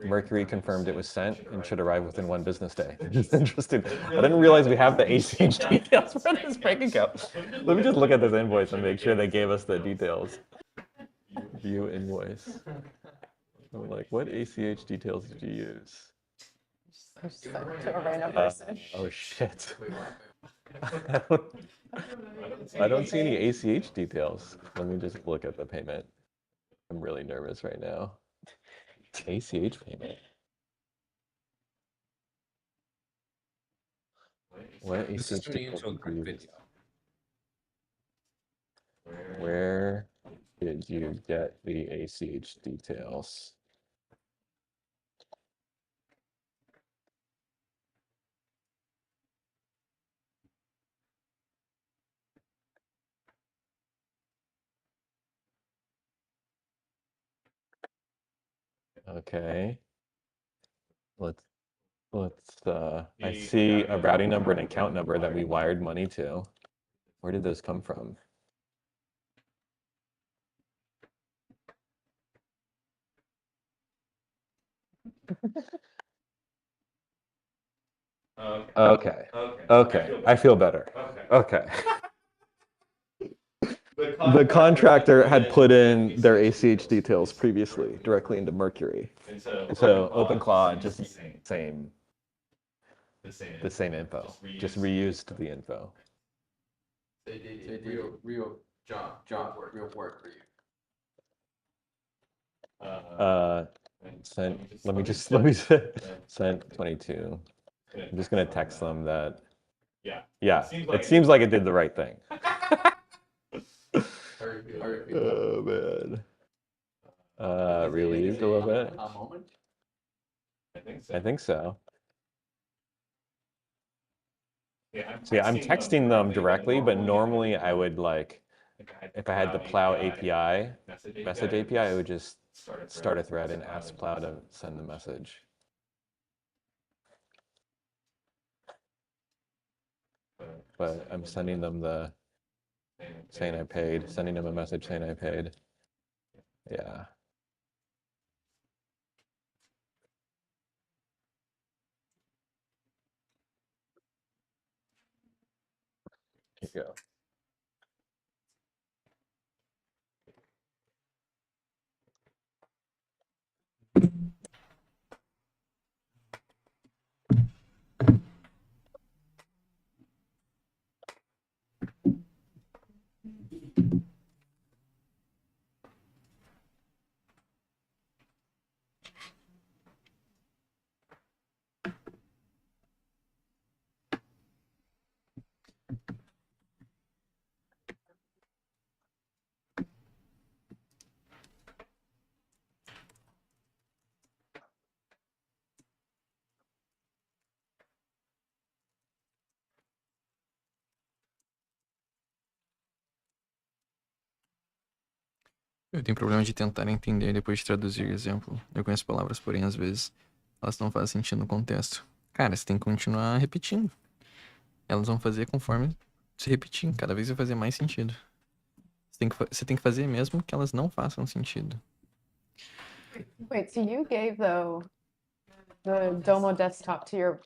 Mercury confirmed it was sent and should arrive within 1 business day. It's interesting. I didn't realize we have the ACH details for this bank account. Let me just look at this invoice and make sure they gave us the details. View invoice. I'm like, what ACH details did you use? To a random person. Oh shit. I don't see any ACH details. Let me just look at the payment. I'm really nervous right now. ACH payment. What This is ACH turning details into a did quick you video. use? Where did you get the ACH details? Okay. I see a routing number and account number that we wired money to. Where did those come from? Okay. Okay. I feel better. Okay. The contractor had put in their ACH details previously directly into Mercury. So OpenClaw just the same info, just reused the info. They did real real work for you. Sent. Let me sent 22. I'm just gonna text them that. Yeah. It seems like it did the right thing. Oh man. Relieved a little bit. A moment? I think so. See, I'm texting them directly, but normally I would like, if I had the Plow API, message API, I would just start a thread and ask Plow to send the message. But I'm sending them the saying I paid, sending them a message saying I paid. Yeah. Here you go. Eu tenho problema de tentar entender depois de traduzir exemplo. Eu conheço palavras, porém, às vezes, elas não fazem sentido no contexto. Cara, você tem que continuar repetindo. Elas vão fazer conforme se repetir, cada vez vai fazer mais sentido. Você tem que fazer mesmo que elas não façam sentido. Wait, so you gave the Domo desktop to your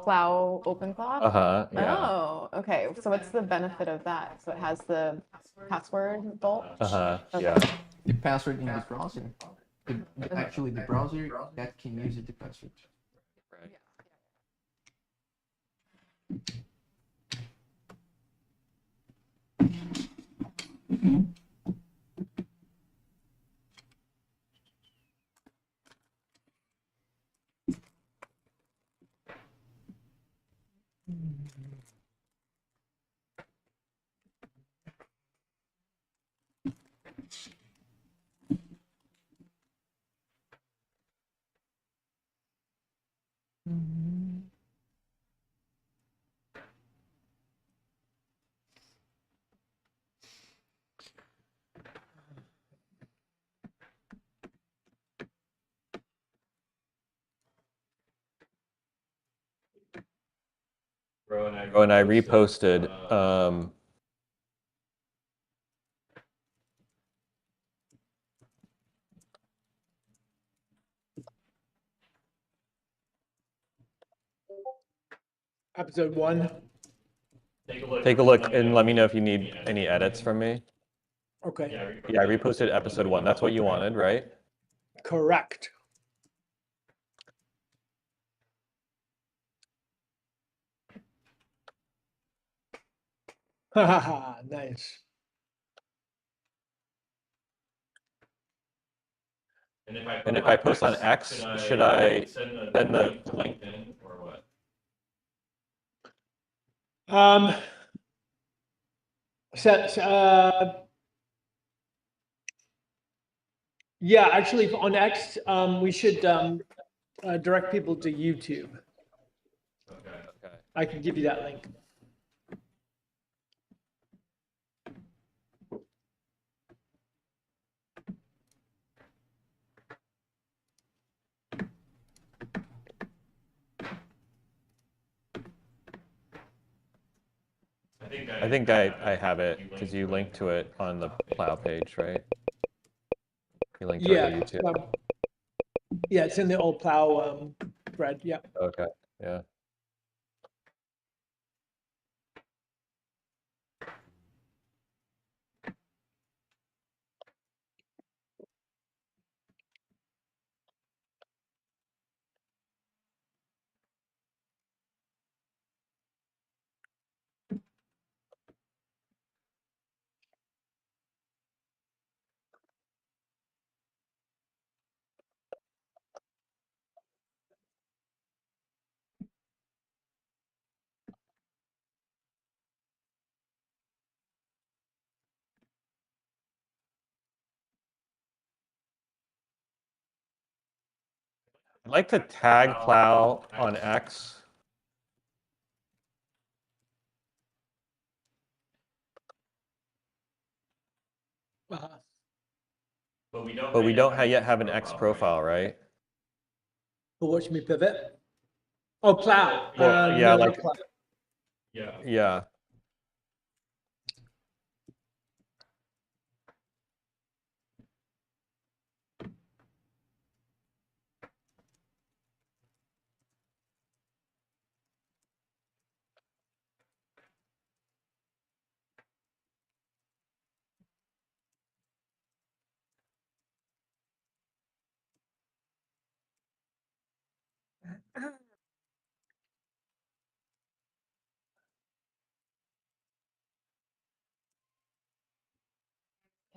Plow OpenClaw? Yeah. Oh, okay. So what's the benefit of that? So it has the password vault? Yeah. The password in the browser. Actually, the browser that can use the password. Right. Oh, and I reposted. Episode 1. Take a look and let me know if you need any edits from me. Okay. Yeah, I reposted episode 1. That's what you wanted, right? Correct. Haha, nice. And if I post on X, should I send the link in or what? Yeah, actually on X, we should direct people to YouTube. Okay. I can give you that link. I think I have it because you linked to it on the Plow page, right? You linked to it on YouTube. Yeah, it's in the old Plow thread. Yeah. Okay. Yeah. I'd like to tag Plow on X. But we don't yet have an X profile, right? Watch me pivot. Oh, Plow. Well, yeah, no, like, Plow. yeah.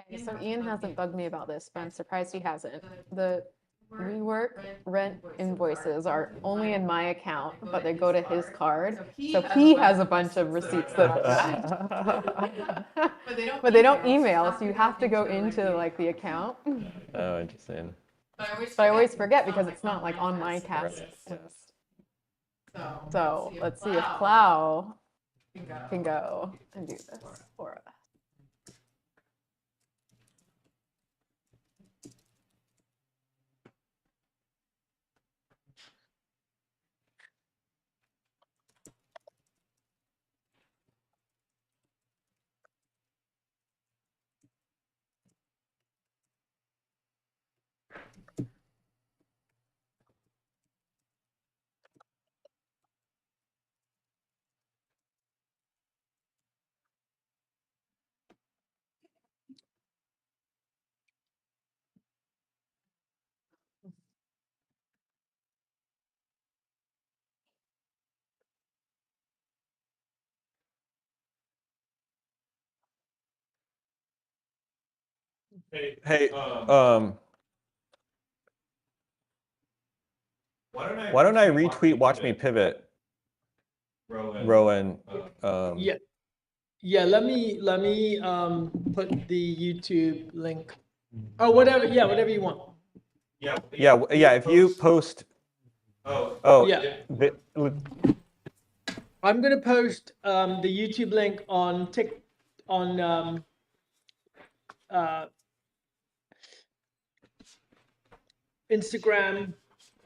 Okay, so Ian hasn't bugged me about this, but I'm surprised he hasn't. The rework rent invoices are only in my account, but they go to his card. So he has a bunch of receipts that but they don't email, so you have to go into like the account. Oh, interesting. But I always forget because it's not like on my task list. So let's see if Plow can go and do this for us. Hey, why don't I retweet Watch Me Pivot, Rowan? Yeah. Yeah, let me put the YouTube link. Oh, whatever. Yeah, whatever you want. Yeah. If you post, Yeah. I'm gonna post the YouTube link on Instagram,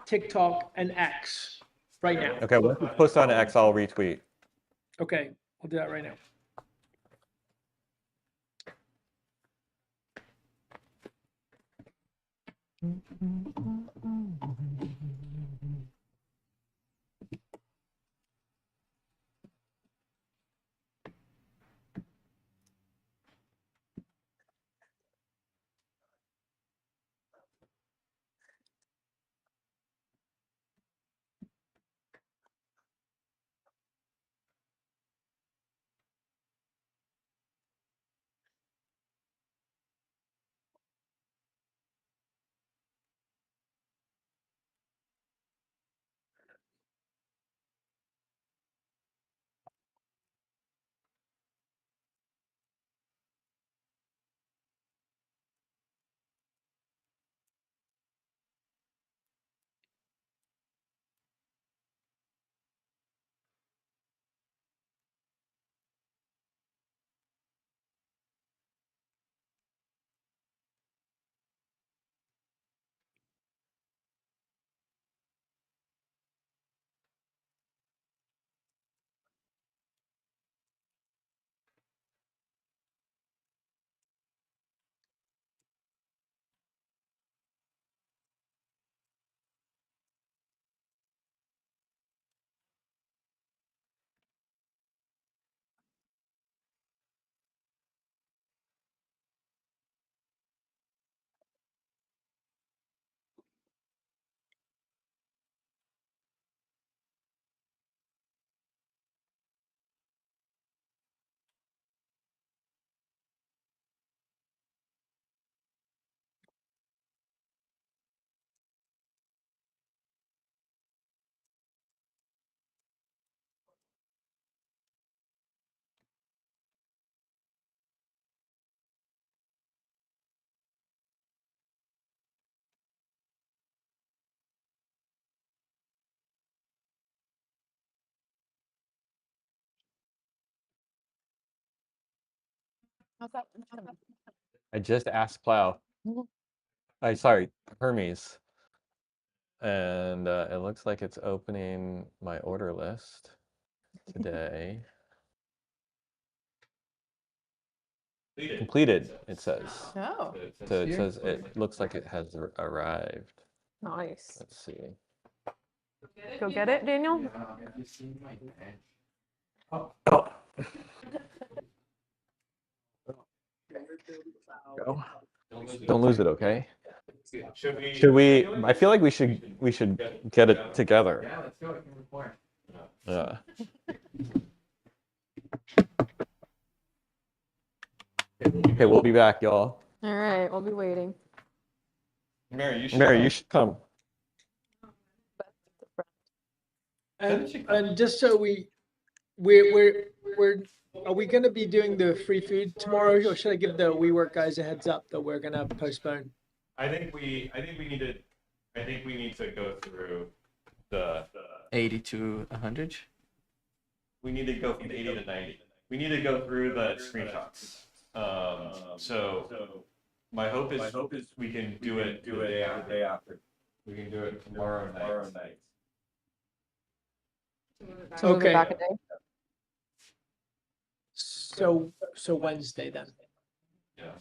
TikTok, and X right now. Okay, once it's posted on X, I'll retweet. Okay, I'll do that right now. How's that? I just asked Plow. Sorry, Hermes. And it looks like it's opening my order list today. Completed, it says. Oh, So it says it looks like it has arrived. nice. Let's see. Go get it, Daniel. Have you seen my badge? Oh. Go. Don't lose it, okay? Should we? I feel like we should get it together. Yeah, let's go. I can report. Yeah. Okay, we'll be back, y'all. All right, we'll be waiting. Mary, you should come. And just so we're are we gonna be doing the free food tomorrow, or should I give the WeWork guys a heads up that we're gonna postpone? I think we need to go through the 80 to 100. we need to go from 80 to 90. We need to go through the screenshots. So my hope is we can do it the day after. We can do it tomorrow night. So move it Okay. back a day. So Wednesday then. Yeah.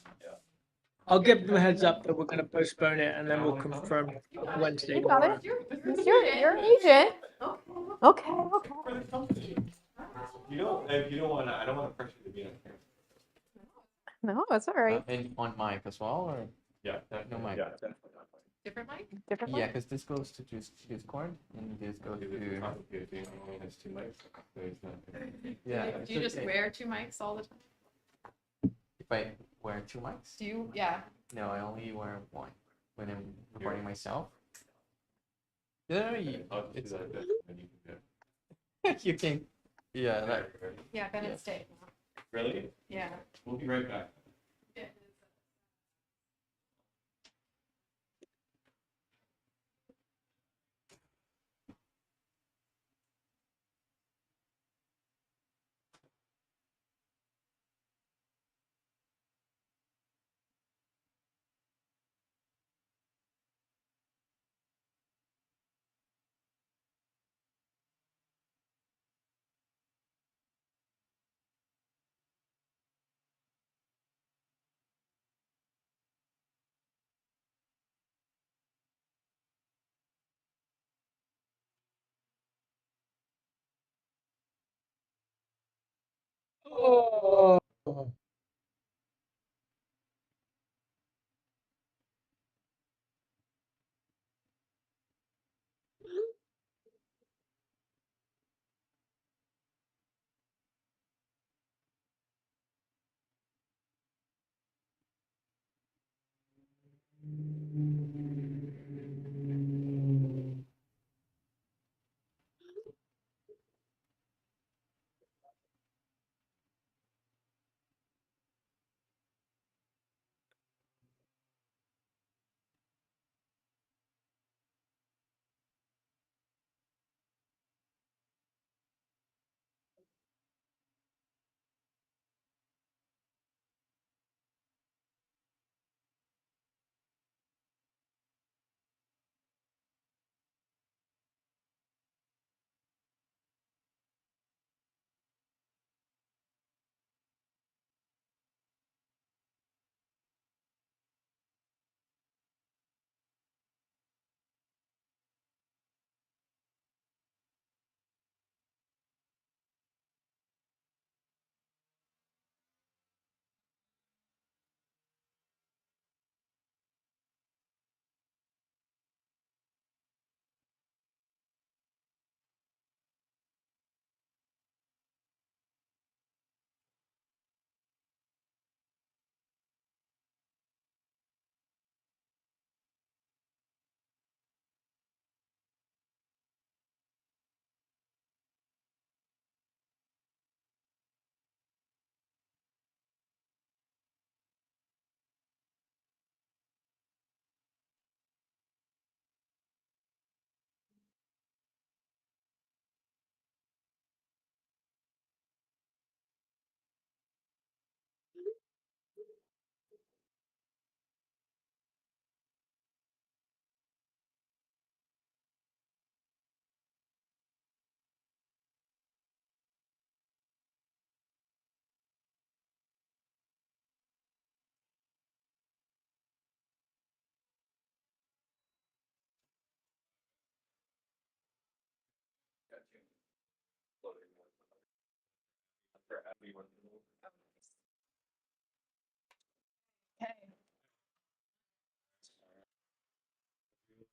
I'll give them a heads up that we're gonna postpone it, and then we'll confirm Wednesday. You got it. You're an agent. Okay. Okay. You don't want to. I don't want to pressure you to be on camera. No, it's all right. And on mic as well, or Yeah. no mic? Yeah. Different mic? Different. Yeah, because this goes to Discord and this goes to. Complicated. It only has 2 mics. So it's not. Yeah. Do you just wear 2 mics all the time? If I wear 2 mics? Do you? Yeah. No, I only wear one when I'm recording myself. No, it's you can. Yeah, that. Yeah, Bennett's staying. Really? Yeah. We'll be right back. Oh.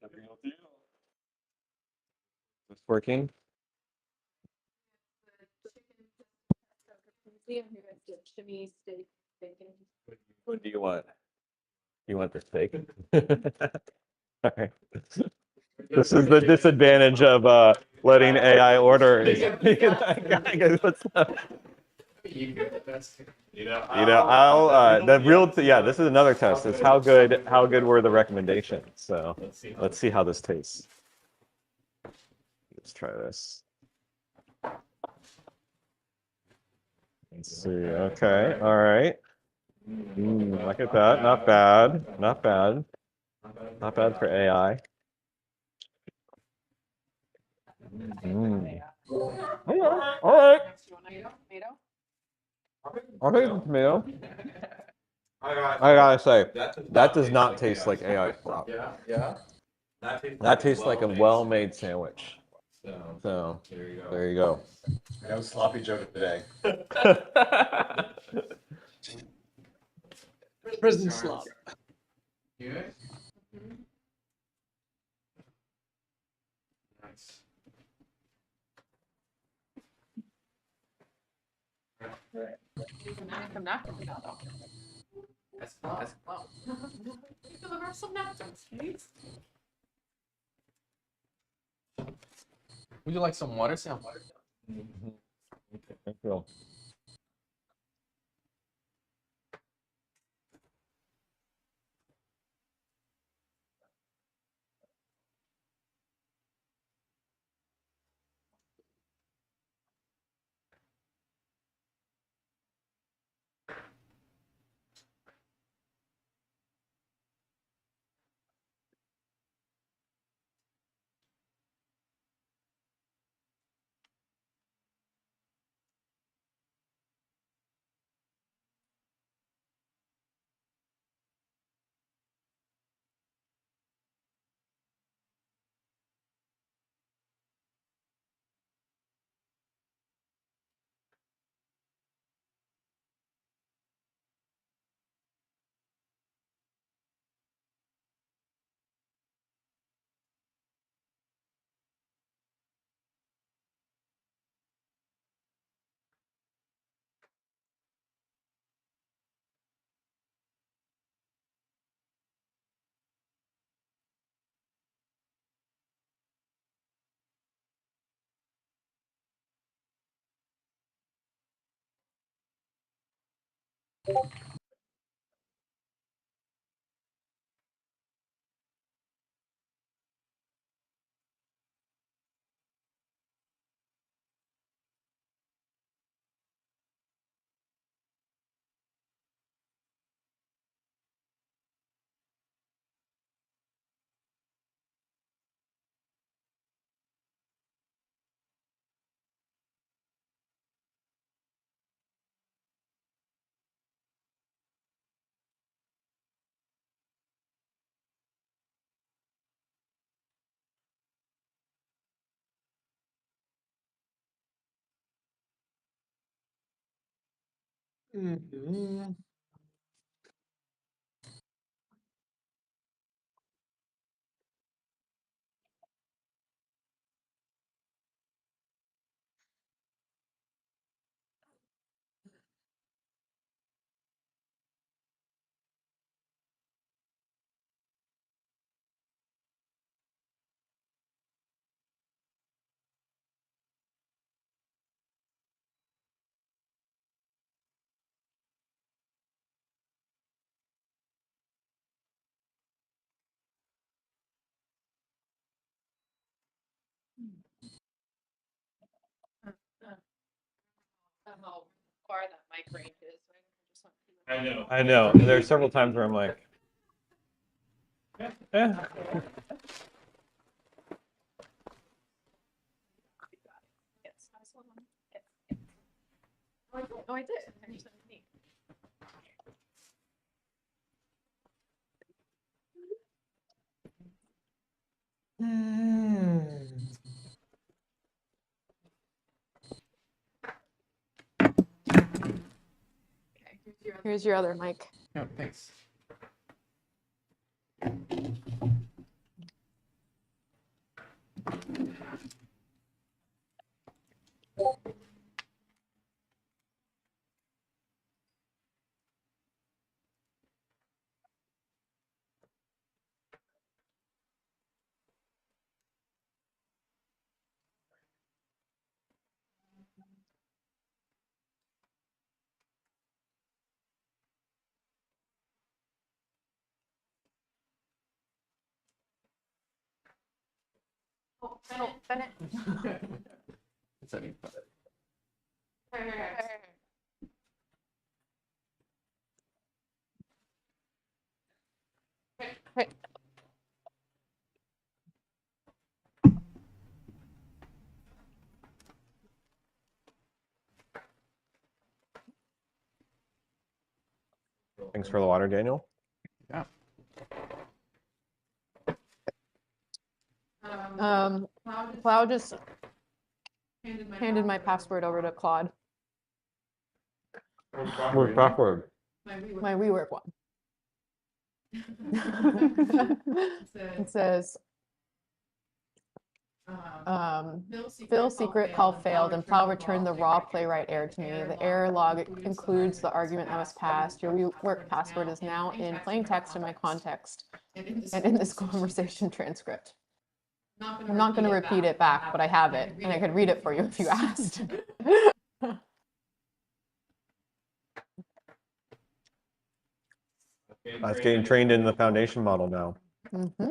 Okay. It's working. Chimney steak bacon. What do you want? You want the steak? All right. This is the disadvantage of letting AI order. I'll the real yeah. This is another test. It's how good were the recommendations. So let's see how this tastes. Let's try this. Let's see. Okay. All right. Look at that. Not bad. Not bad. Not bad for AI. All right. Tomato? I'll take the tomato. I gotta say, that does not taste like AI flop. Yeah. That tastes like a well-made sandwich. So there you go. No sloppy joke today. Prison slop. Nice. I'm not gonna be that though. Would you like some water, Sam? Thank you. Mhm. How far that mic range is. I know. And there are several times where I'm like, eh. Oh, I did. I just didn't think. Here's your other mic. Yeah, thanks. Oh, Bennett. It's any fun. Hey. Thanks for the water, Daniel. Yeah. Cloud just handed my password over to Claude. Where's password? My WeWork one. It says, Phil's secret call failed and file returned the raw playwright error to me. The error log includes the argument that was passed. Your rework password is now in plain text in my context and in this conversation transcript. I'm not going to repeat it back, but I have it, and I could read it for you if you asked. That's getting trained in the foundation model now. Mm-hmm.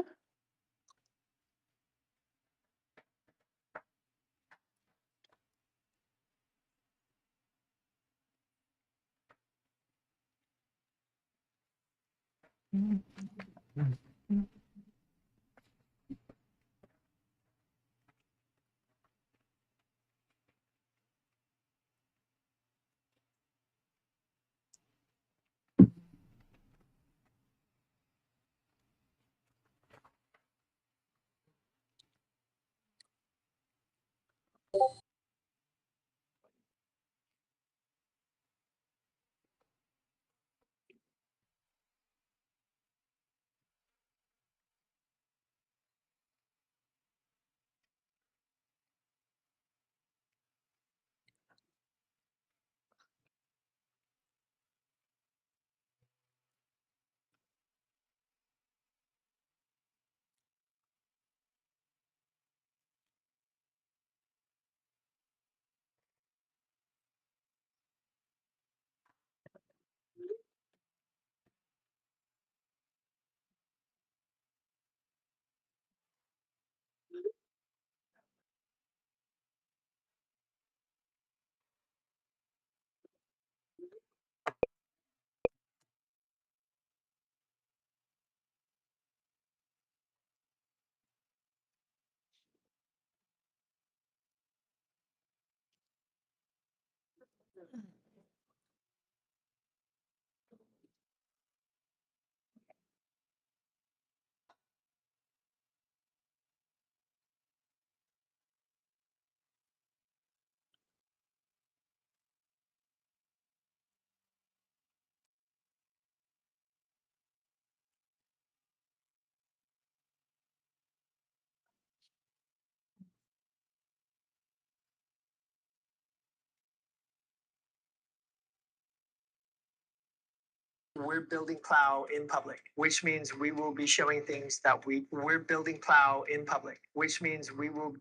We're building plow in public, which means we will be showing things that we're building plow in public, which means we will.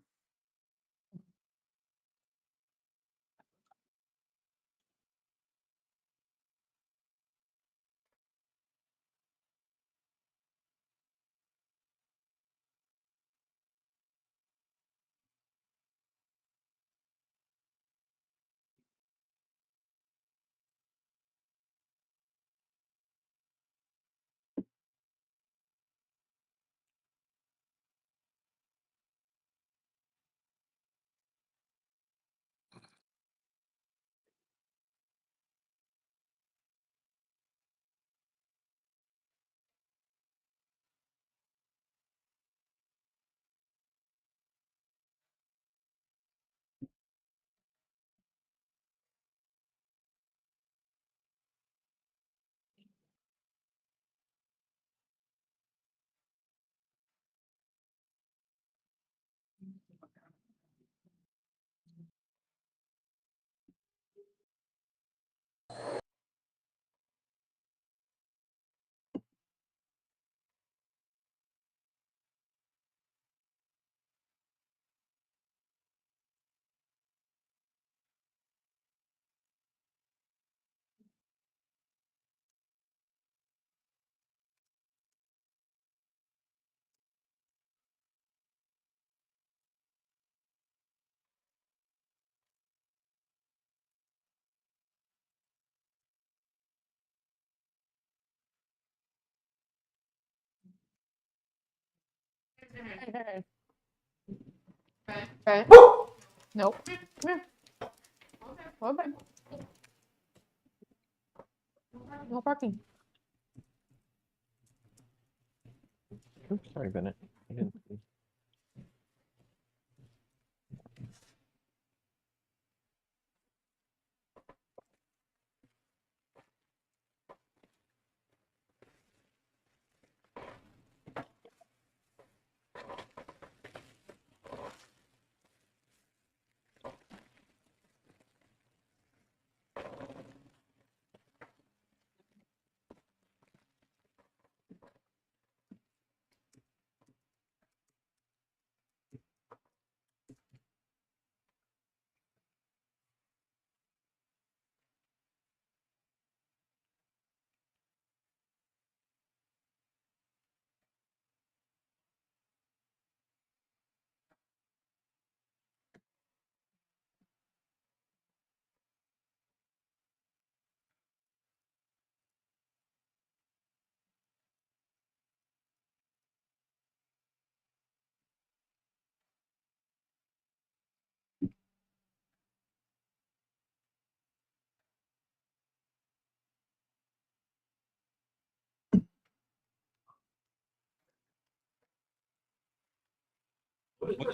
Okay. Nope. Yeah. Okay. No parking. Oops, sorry, Bennett. I didn't see.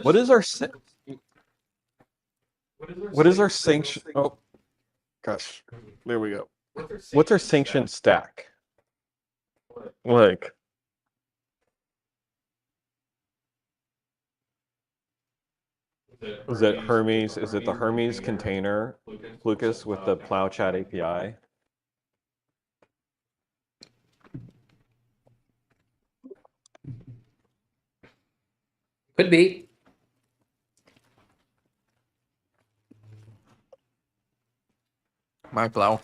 What is our what is our sanction? Oh, gosh, there we go. What's our sanction stack? Like, is it Hermes? Is it the Hermes container, Lucas, with the Plow Chat API? Could be. My plow.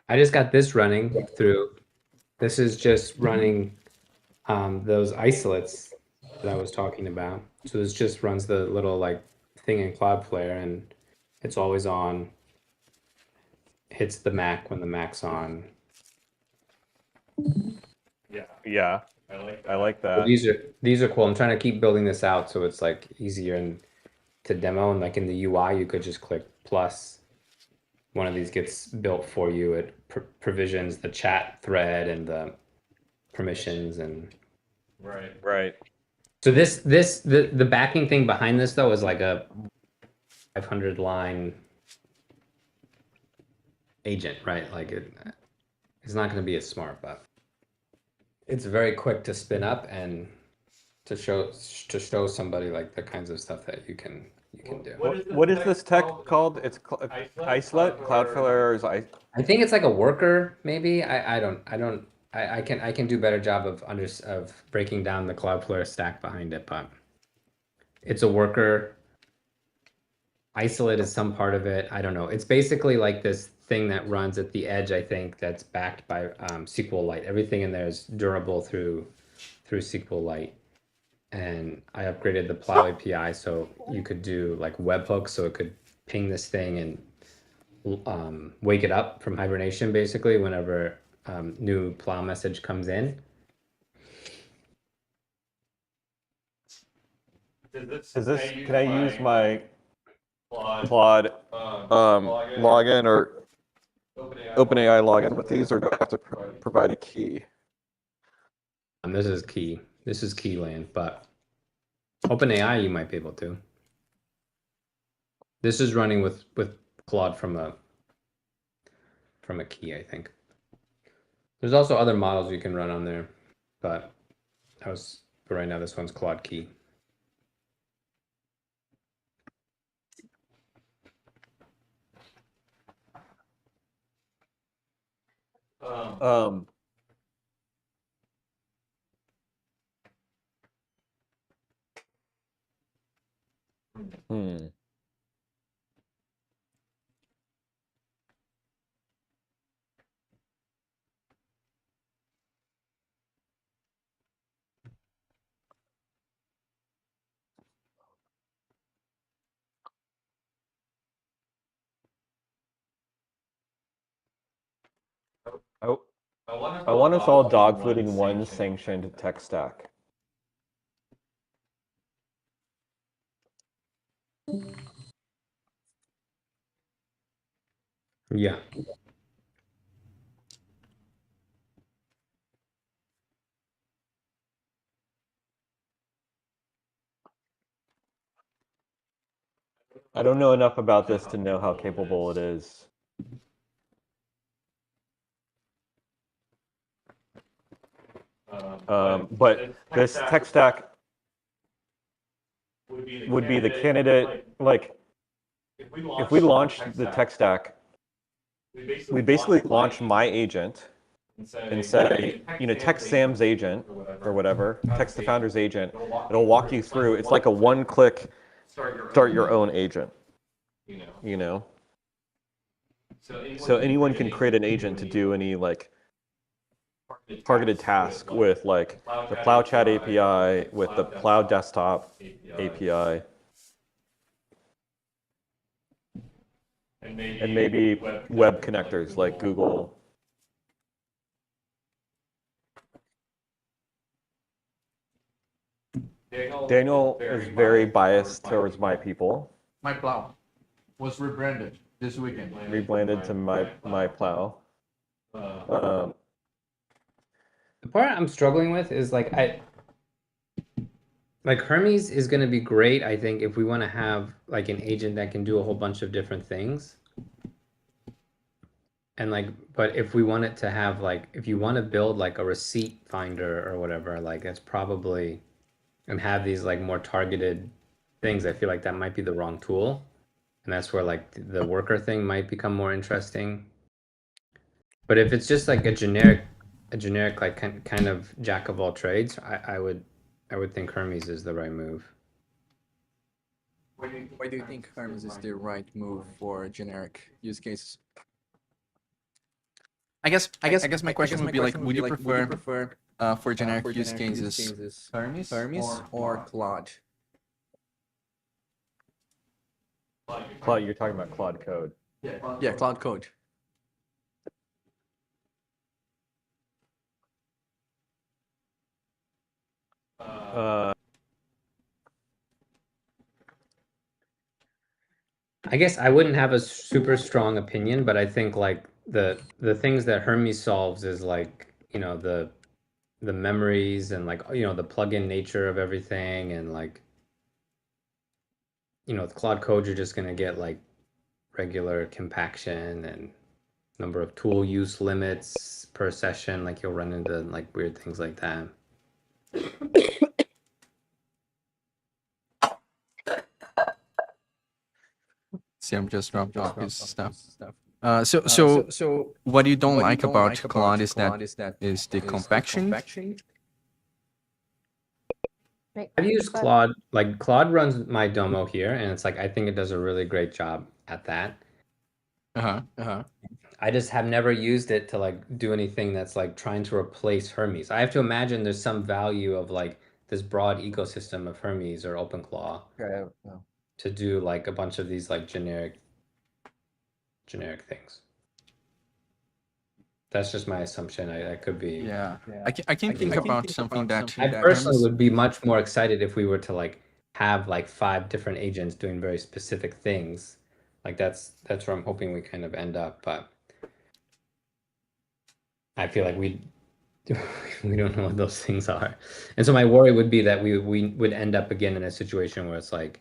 I just got this running through. This is just running those isolates that I was talking about. So this just runs the little like thing in Cloudflare, and it's always on. Hits the Mac when the Mac's on. Yeah, I like So that. these are cool. I'm trying to keep building this out so it's like easier and to demo, and like in the UI you could just click plus. One of these gets built for you. It provisions the chat thread and the permissions and Right. so the backing thing behind this though is like a 500 line agent, right? Like it's not going to be as smart, but it's very quick to spin up and to show somebody like the kinds of stuff that you can do. What is this tech called? It's isolate. Cloudflare is I. I think it's like a worker, maybe. I can do better job of breaking down the Cloudflare stack behind it, but it's a worker. Isolate is some part of it. I don't know. It's basically like this thing that runs at the edge, I think, that's backed by SQLite. Everything in there is durable through SQLite. And I upgraded the Plow API so you could do like webhooks, so it could ping this thing and wake it up from hibernation, basically, whenever new Plow message comes in. Is this? Can I use my Claude login or OpenAI login with these, or do I have to provide a key? And this is key. This is key land, but OpenAI you might be able to. This is running with Claude from a key, I think. There's also other models you can run on there, but right now this one's Claude key. Hmm. I want us all dogfooding one sanctioned tech stack. Yeah. I don't know enough about this to know how capable it is. But this tech stack would be the candidate. Like, if we launch the tech stack, we basically launch my agent and say, you know, text Sam's agent or whatever, text the founder's agent. It'll walk you through. It's like a one-click start your own agent. You know. So anyone can create an agent to do any like targeted task with like the Plow Chat API, with the Plow Desktop API, and maybe web connectors like Google. Daniel is very biased towards my people. My plow was rebranded this weekend. Rebranded to my plow. The part I'm struggling with is like like Hermes is going to be great, I think, if we want to have like an agent that can do a whole bunch of different things. And like, but if we want it to have like, if you want to build like a receipt finder or whatever, like that's probably, and have these like more targeted things, I feel like that might be the wrong tool. And that's where like the worker thing might become more interesting. But if it's just like a generic like kind of jack of all trades, I would think Hermes is the right move. Why do you think Hermes is the right move for generic use cases? I guess my question would be like, would you prefer for generic use cases Hermes or Claude? Claude, you're talking about Claude Code. Yeah, Claude Code. I guess I wouldn't have a super strong opinion, but I think like the things that Hermes solves is like, you know, the memories and like, you know, the plug-in nature of everything, and like, you know, with Claude Code you're just gonna get like regular compaction and number of tool use limits per session, like you'll run into like weird things like that. Sam just dropped off his stuff. So what you don't like about Claude is the compaction. I've used Claude, like Claude runs my Domo here, and it's like I think it does a really great job at that. I just have never used it to like do anything that's like trying to replace Hermes. I have to imagine there's some value of like this broad ecosystem of Hermes or OpenClaw to do like a bunch of these like generic things. That's just my assumption. I could be. Yeah. I can think about something that I personally would be much more excited if we were to like have like 5 different agents doing very specific things. Like that's where I'm hoping we kind of end up, but I feel like we don't know what those things are. And so my worry would be that we would end up again in a situation where it's like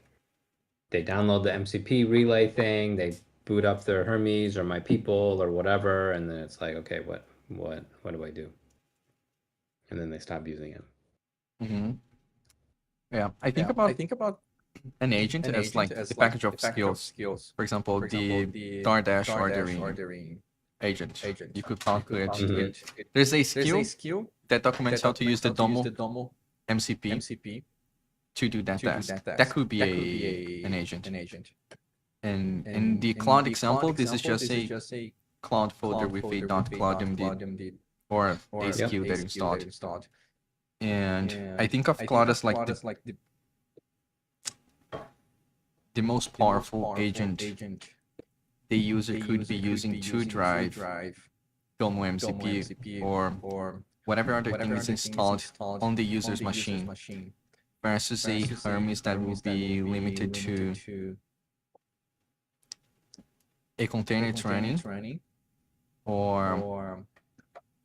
they download the MCP relay thing, they boot up their Hermes or my people or whatever, and then it's like, okay, what do I do? And then they stop using it. Mm-hmm. Yeah, I think about an agent as like the package of skills. For example, the DoorDash ordering agent. You could talk to it. There's a skill that documents how to use the Domo MCP to do that task. That could be an agent. And in the Claude example, this is just a Claude folder with a .claudemd or a skill that installed. And I think of Claude as like the most powerful agent the user could be using to drive Domo MCP or whatever other thing is installed on the user's machine, versus a Hermes that will be limited to a container it's running or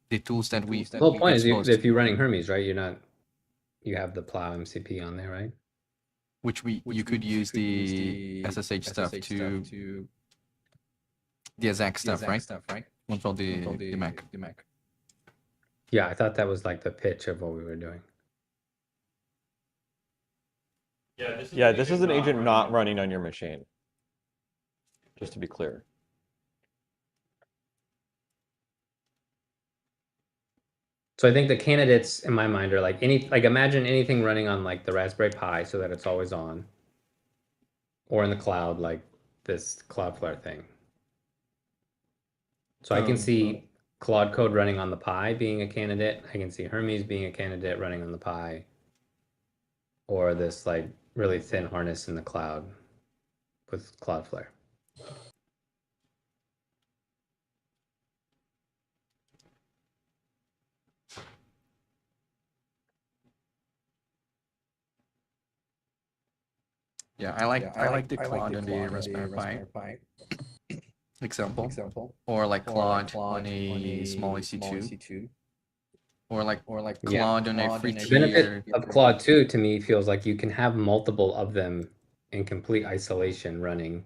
the tools that we. The whole point is if you're running Hermes, right? You have the plow MCP on there, right? Which you could use the SSH stuff to the exact stuff, right? Control the Mac. Yeah, I thought that was like the pitch of what we were doing. Yeah, this is an agent not running on your machine. Just to be clear. So I think the candidates in my mind are like imagine anything running on like the Raspberry Pi so that it's always on, or in the cloud like this Cloudflare thing. So I can see Claude Code running on the Pi being a candidate. I can see Hermes being a candidate running on the Pi, or this like really thin harness in the cloud with Cloudflare. Yeah, I like the Claude on the Raspberry Pi example, or like Claude on a small EC2. Or like Yeah. Claude on a free The tier. benefit of Claude 2 to me feels like you can have multiple of them in complete isolation running,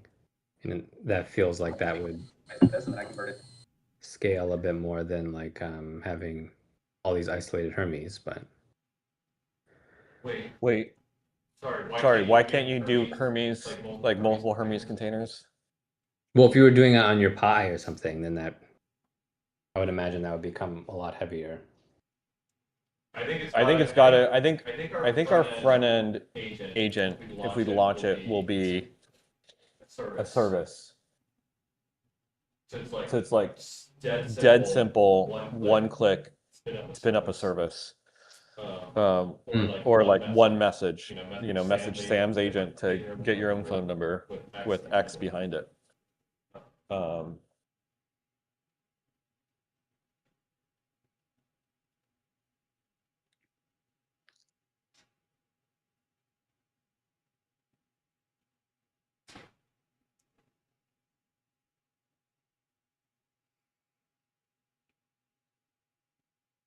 and that feels like that would scale a bit more than like having all these isolated Hermes. But Wait, sorry, why can't you do Hermes, like multiple Hermes containers? well, if you were doing it on your Pi or something, then that I would imagine that would become a lot heavier. I think it's gotta, I think our front end agent, if we launch it, will be a service. So it's like dead simple, one click, spin up a service. Or like one message, message Sam's agent to get your own phone number with X behind it.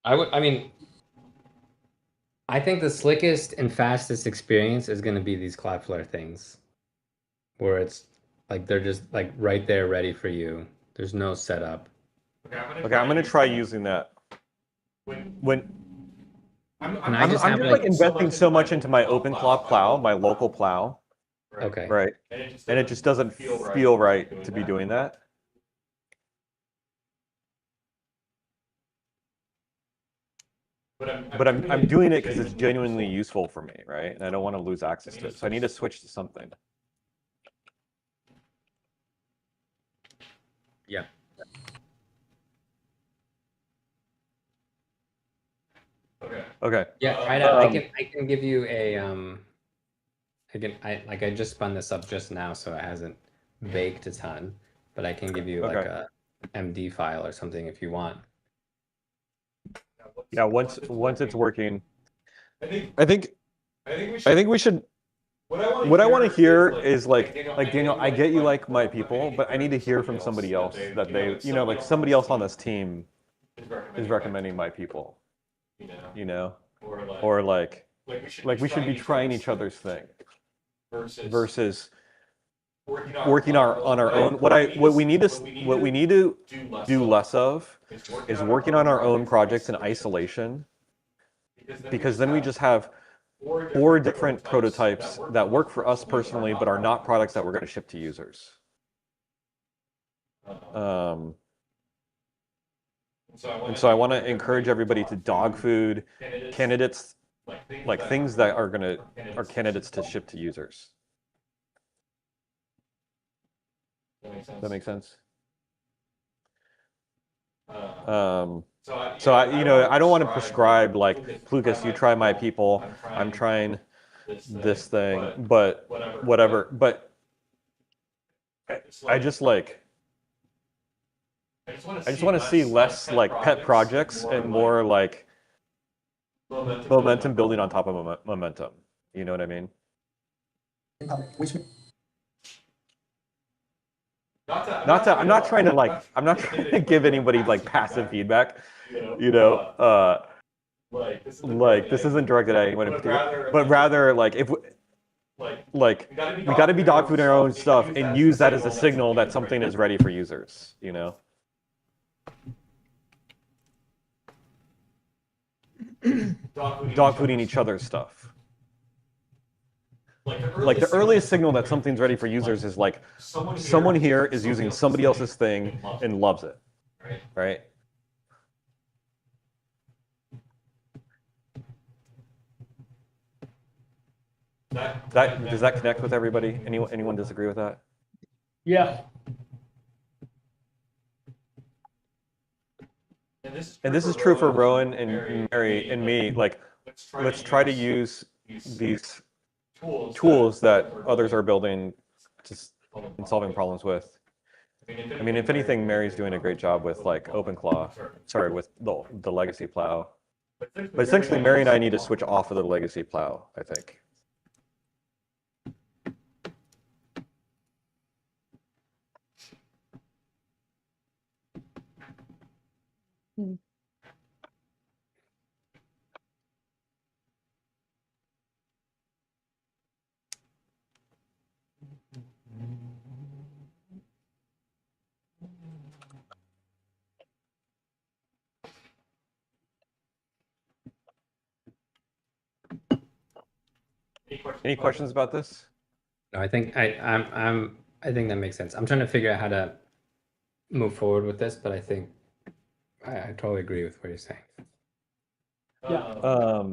I mean, I think the slickest and fastest experience is going to be these Cloudflare things, where it's like they're just like right there ready for you. There's no setup. Okay, I'm gonna try using that. When I'm just like investing so much into my OpenClaw plow, my local plow, Okay. right? And it just doesn't feel right to be doing that. But I'm doing it because it's genuinely useful for me, right? And I don't want to lose access to it. So I need to switch to something. Yeah. Okay. Yeah, try to, I can give you a I just spun this up just now, so it hasn't baked a ton, but I can give you like a MD file or something if you want. Yeah, once it's working, I think we should. What I want to hear is like Daniel, I get you like my people, but I need to hear from somebody else that they, like somebody else on this team is recommending my people, or like we should be trying each other's thing versus working on our own. What we need to do less of is working on our own projects in isolation, because then we just have 4 different prototypes that work for us personally, but are not products that we're going to ship to users. And so I want to encourage everybody to dog food candidates, like things that are candidates to ship to users. Does that make sense? So I don't want to prescribe like, Lucas, you try my people, I'm trying this thing, but whatever. But I just want to see less like pet projects and more like momentum building on top of momentum. You know what I mean? I'm not trying to give anybody like passive feedback, like this isn't directed at anyone in particular, but rather like if we got to be dog fooding our own stuff and use that as a signal that something is ready for users, Dog fooding each other's stuff. Like the earliest signal that something's ready for users is like someone here is using somebody else's thing and loves it, right? Does that connect with everybody? Anyone disagree with that? Yeah. And this is true for Rowan and Mary and me. Like, let's try to use these tools that others are building and solving problems with. I mean, if anything, Mary's doing a great job with like OpenClaw, with the legacy plow. But essentially, Mary and I need to switch off of the legacy plow, I think. Any questions about this? No, I think I think that makes sense. I'm trying to figure out how to move forward with this, but I think I totally agree with what you're saying. Yeah.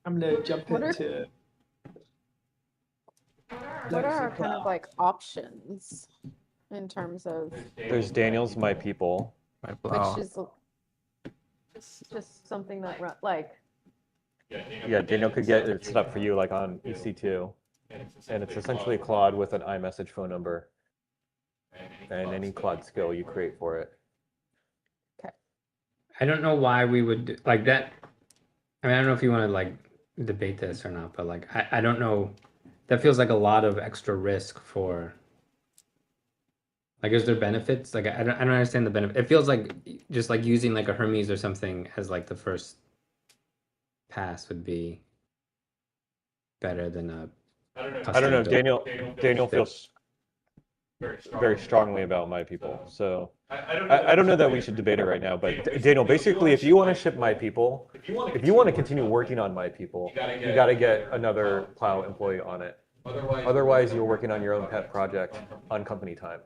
I'm gonna jump What are- into. What are our kind of like options in terms of There's Daniel's My People. which is just something that like Yeah, Daniel could get it set up for you like on EC2. And it's essentially Claude with an iMessage phone number. And any Claude skill you create for it. I don't know why we would like that. I mean, I don't know if you want to like debate this or not, but like I don't know. That feels like a lot of extra risk for. Like, is there benefits? Like, I don't understand the benefit. It feels like just like using like a Hermes or something as like the first pass would be better than a. I don't know. Daniel feels very strongly about My People. So I don't know that we should debate it right now. But Daniel, basically, if you want to ship My People, if you want to continue working on My People, you got to get another Plow employee on it. Otherwise, you're working on your own pet project on company time.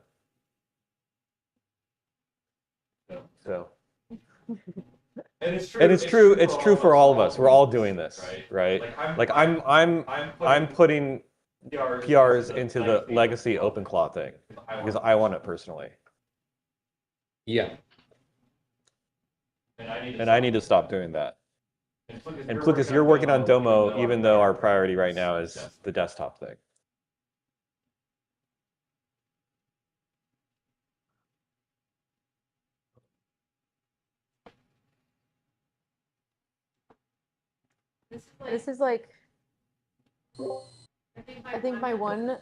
So. And it's true. It's true for all of us. We're all doing this, right? Like I'm putting PRs into the legacy OpenClaw thing because I want it personally. Yeah. And I need to stop doing that. And Lucas, you're working on Domo, even though our priority right now is the desktop thing. this is like I think my one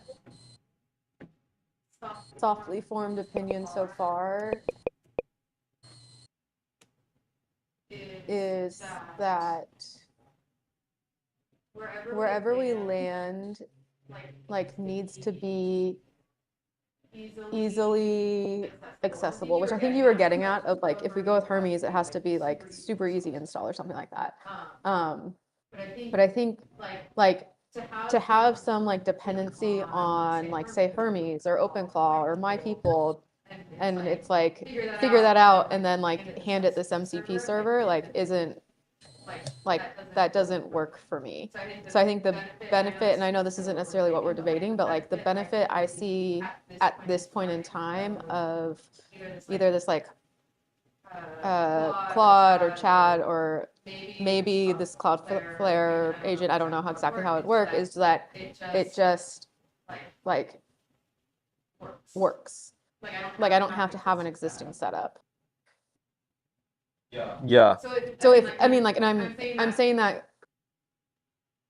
softly formed opinion so far is that wherever we land like needs to be easily accessible, which I think you were getting at of like if we go with Hermes it has to be like super easy install or something like that. But I think like to have some like dependency on like say Hermes or OpenClaw or My People, and it's like figure that out and then like hand it this MCP server like isn't like that doesn't work for me. So I think the benefit, and I know this isn't necessarily what we're debating, but like the benefit I see at this point in time of either this like Claude or Chad or maybe this Cloudflare agent, I don't know exactly how it works, is that it just like works. Like I don't have to have an existing setup. Yeah. So if I mean like, and I'm saying that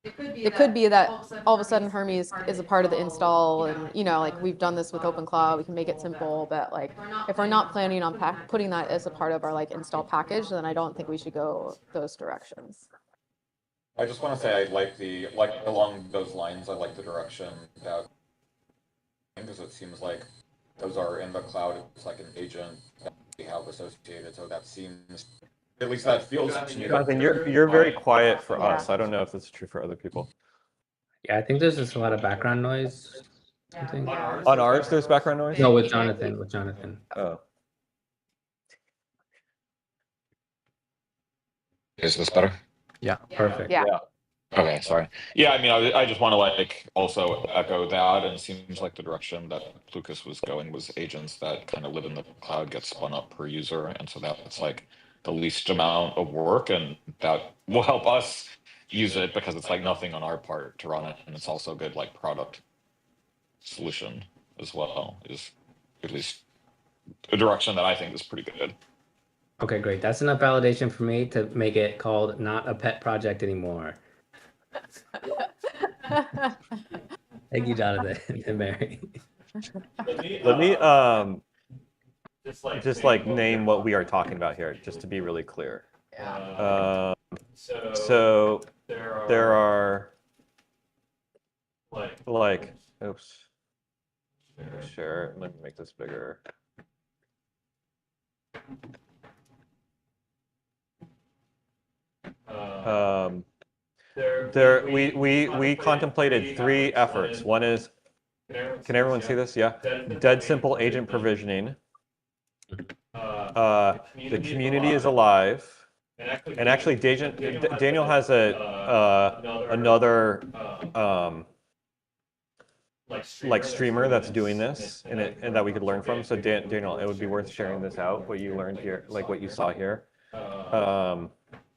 it could be that all of a sudden Hermes is a part of the install, and you know like we've done this with OpenClaw, we can make it simple, but like if we're not planning on putting that as a part of our like install package, then I don't think we should go those directions. I just want to say I like along those lines, I like the direction that, because it seems like those are in the cloud, it's like an agent that we have associated, so that seems, at least that feels to me. Jonathan, you're very quiet for us. I don't know if that's true for other people. Yeah, I think there's just a lot of background noise. On ours, there's background noise? No, with Jonathan. With Jonathan. Oh. Is this better? Yeah. Perfect. Yeah. Okay, sorry. Yeah, I mean, I just want to like also echo that, and it seems like the direction that Lucas was going was agents that kind of live in the cloud get spun up per user, and so that's like the least amount of work, and that will help us use it because it's like nothing on our part to run it, and it's also a good like product solution as well, is at least a direction that I think is pretty good. Okay, great. That's enough validation for me to make it called not a pet project anymore. Thank you, Jonathan and Mary. Let me just like name what we are talking about here, just to be really clear. So there are like, oops. Sure, let me make this bigger. We contemplated 3 efforts. One is, can everyone see this? Yeah. Dead simple agent provisioning. The community is alive. And actually, Daniel has another like streamer that's doing this, and that we could learn from. So Daniel, it would be worth sharing this out, what you learned here, like what you saw here.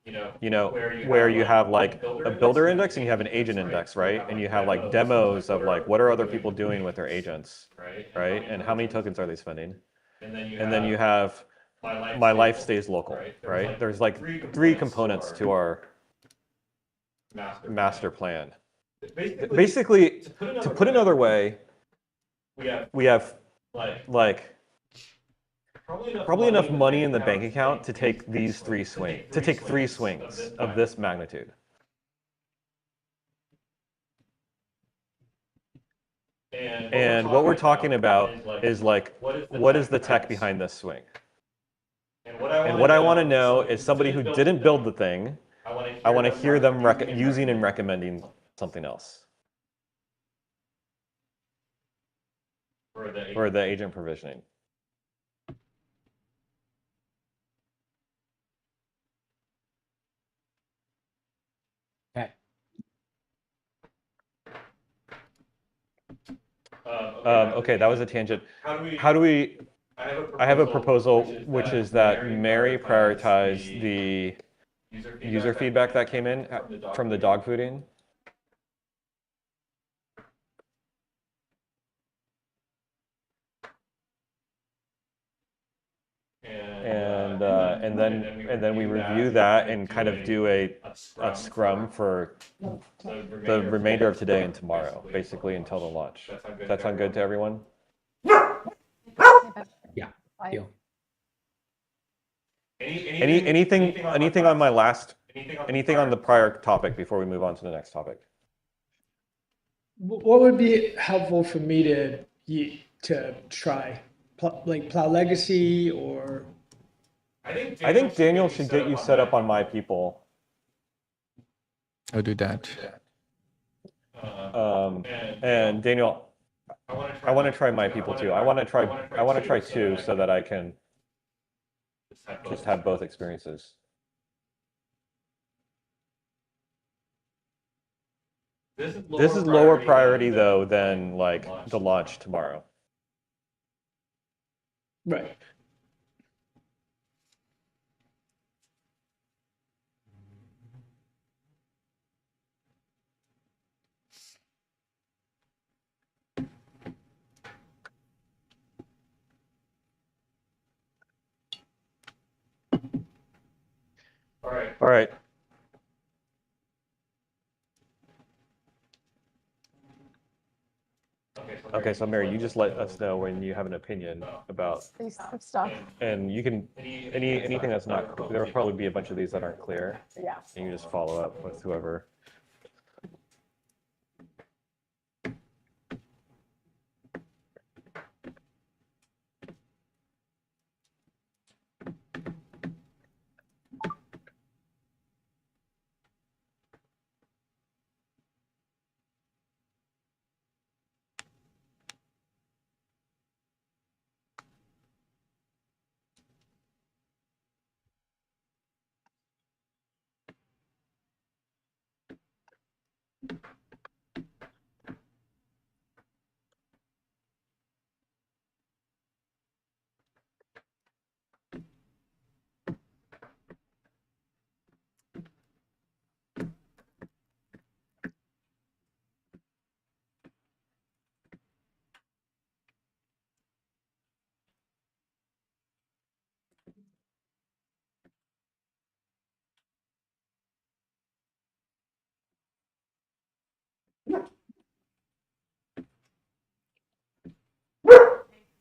Where you have like a builder index and you have an agent index, right? And you have like demos of like what are other people doing with their agents, right? And how many tokens are they spending? And then you have my life stays local, right? There's like 3 components to our master plan. Basically, to put another way, we have like probably enough money in the bank account to take these 3 swings, to take 3 swings of this magnitude. And what we're talking about is like, what is the tech behind this swing? And what I want to know is somebody who didn't build the thing, I want to hear them using and recommending something else for the agent provisioning. Okay. Okay, that was a tangent. How do we? I have a proposal, which is that Mary prioritize the user feedback that came in from the dog fooding. And then we review that and kind of do a scrum for the remainder of today and tomorrow, basically until the launch. Does that sound good to everyone? Yeah. Deal. Anything on my last, anything on the prior topic before we move on to the next topic? What would be helpful for me to try? Like Plow Legacy or? I think Daniel should get you set up on My People. I'll do that. And Daniel, I want to try My People too. I want to try 2 so that I can just have both experiences. This is lower priority though than like the launch tomorrow. Right. All right. Okay, so Mary, you just let us know when you have an opinion about These stuff. and you can anything that's not, there will probably be a bunch of these that aren't clear. Yeah. And you just follow up with whoever.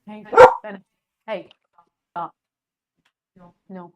Hey, Ben. Hey, stop. No.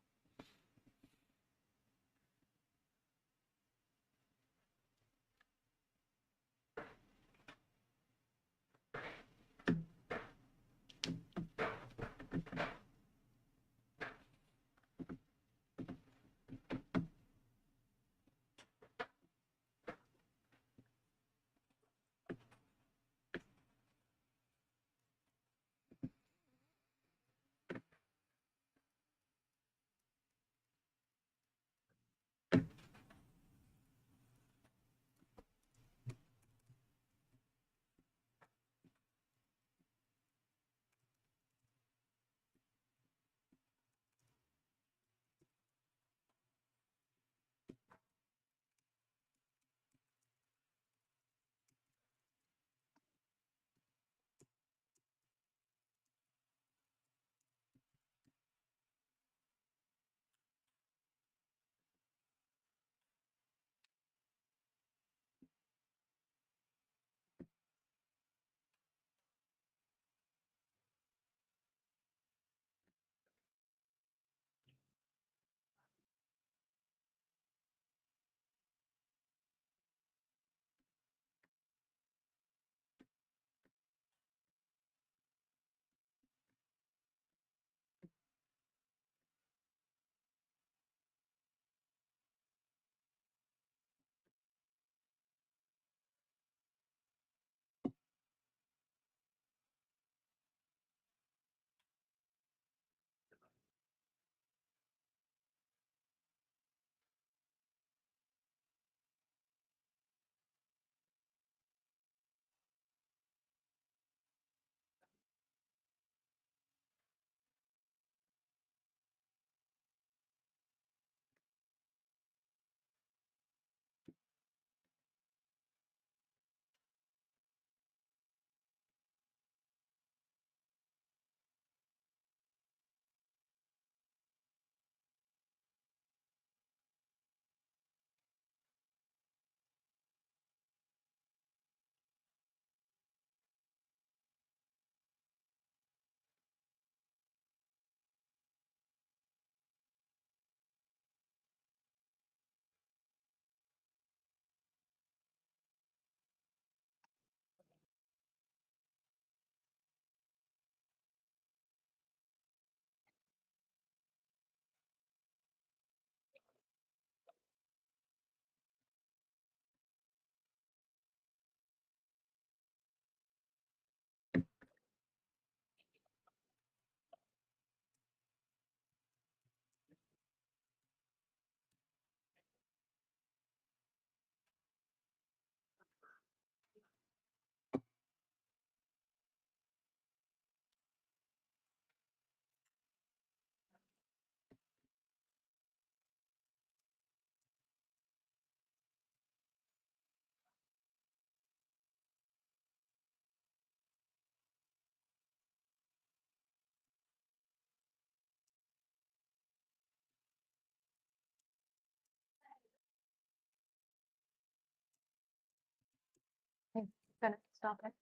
stop it.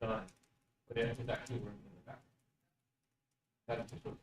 Done. But it is actually working in the back. That's just what.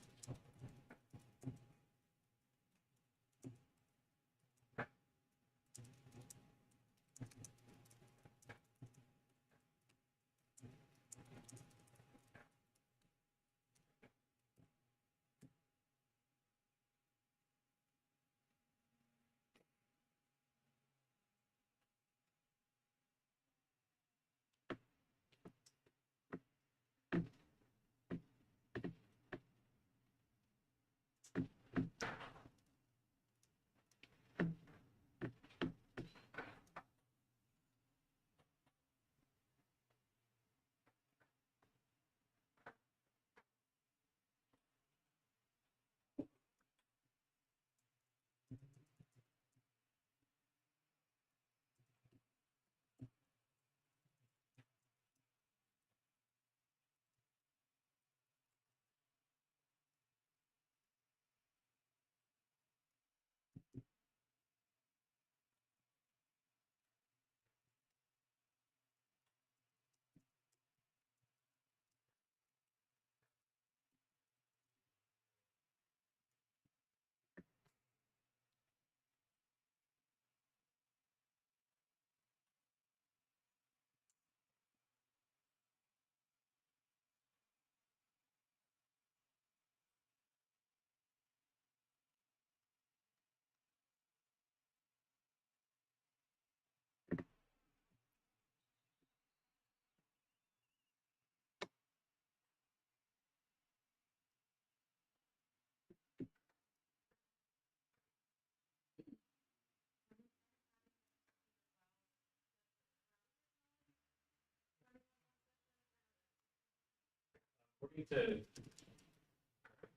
According to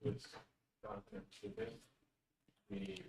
what's content stupid, we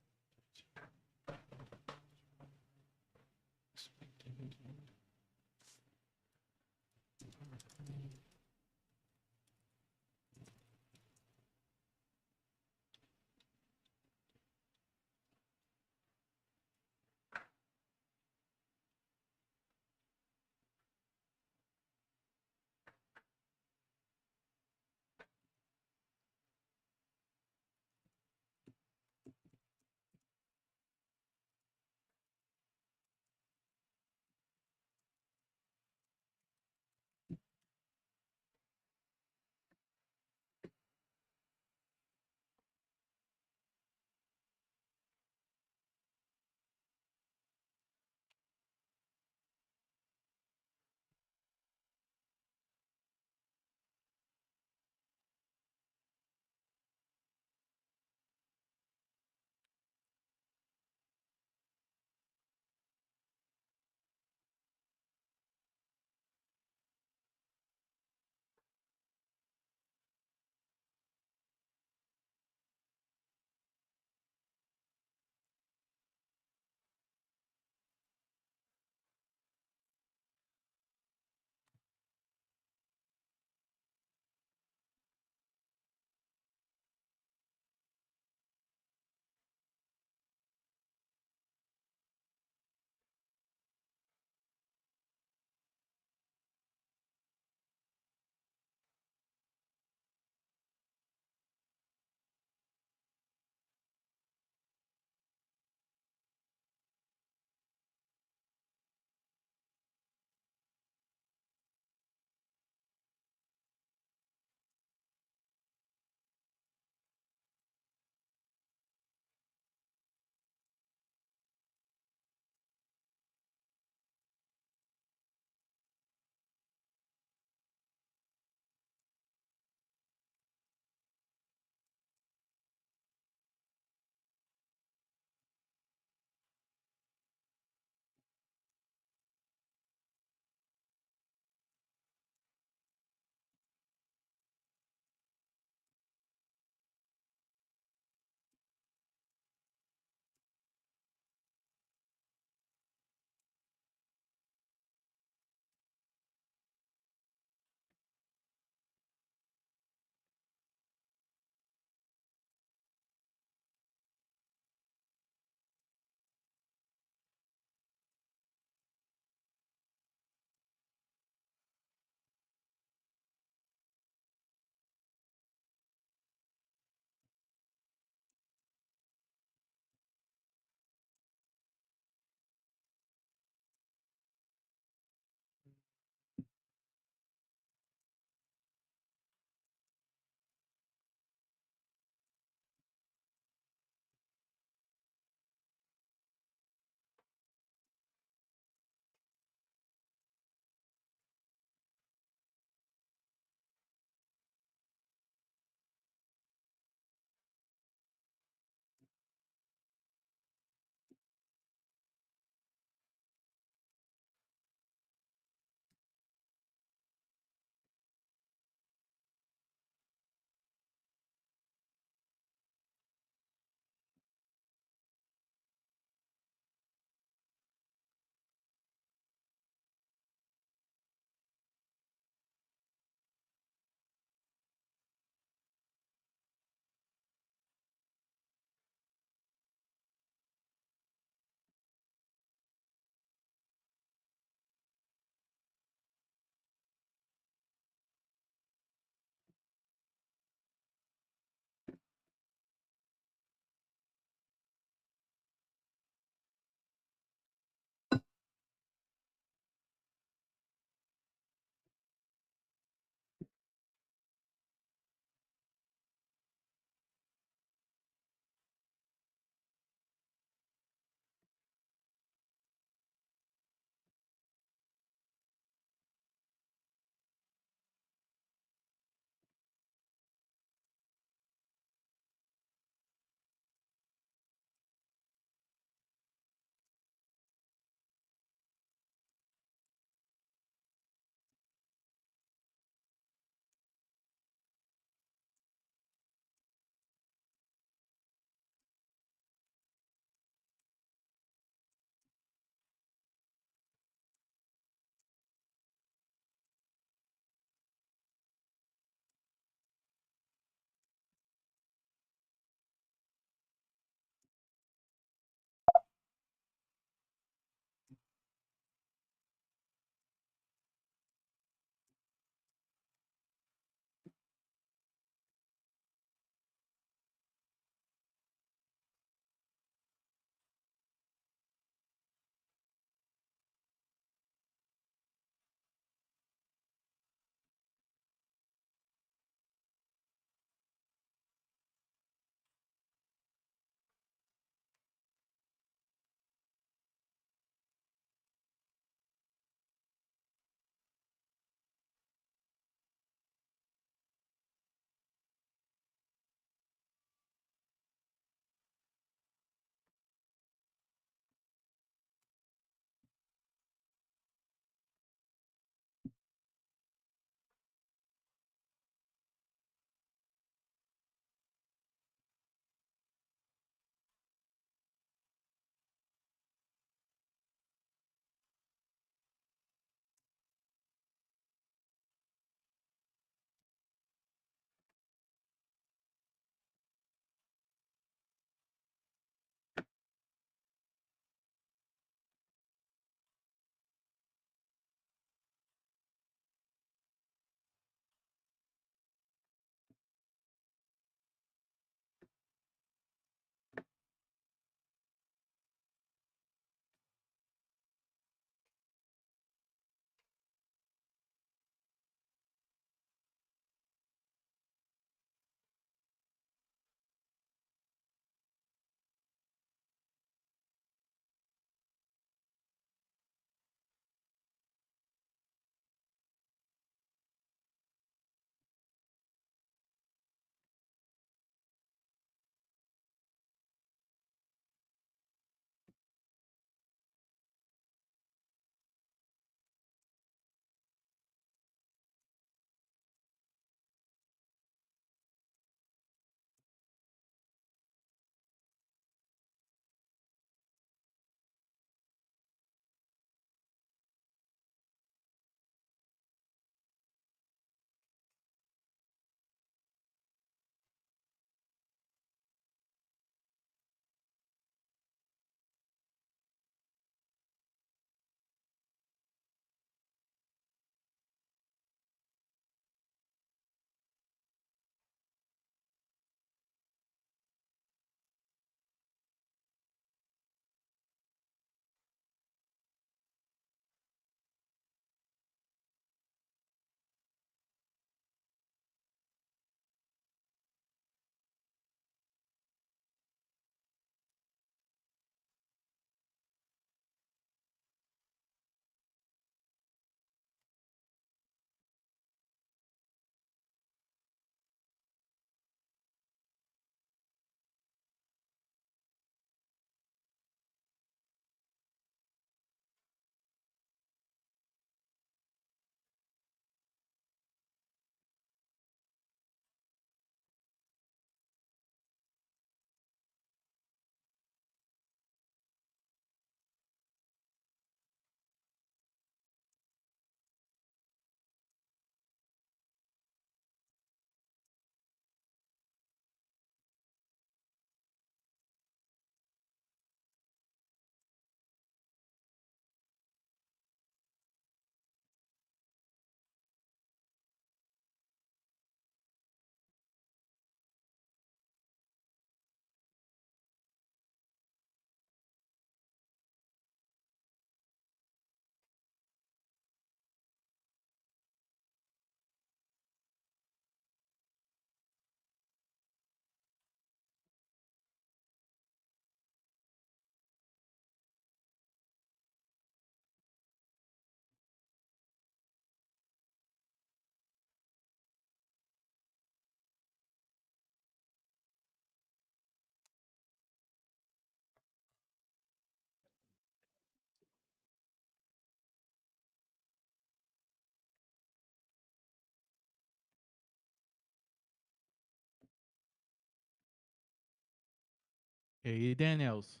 E aí, Daniels?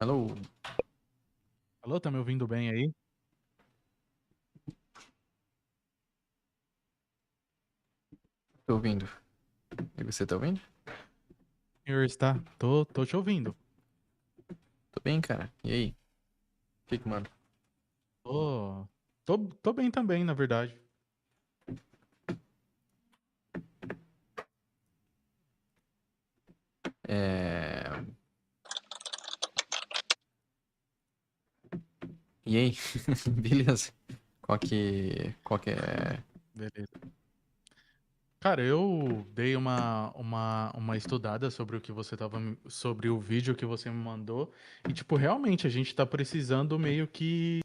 Alô? Alô, tá me ouvindo bem aí? Tô ouvindo. E você tá ouvindo? Senhor está? Tô te ouvindo. Tô bem, cara. E aí? O que que manda? Tô bem também, na verdade. É... E aí? Beleza. Qual que é... Beleza. Cara, eu dei uma estudada sobre o que você sobre o vídeo que você me mandou. E, tipo, realmente a gente tá precisando meio que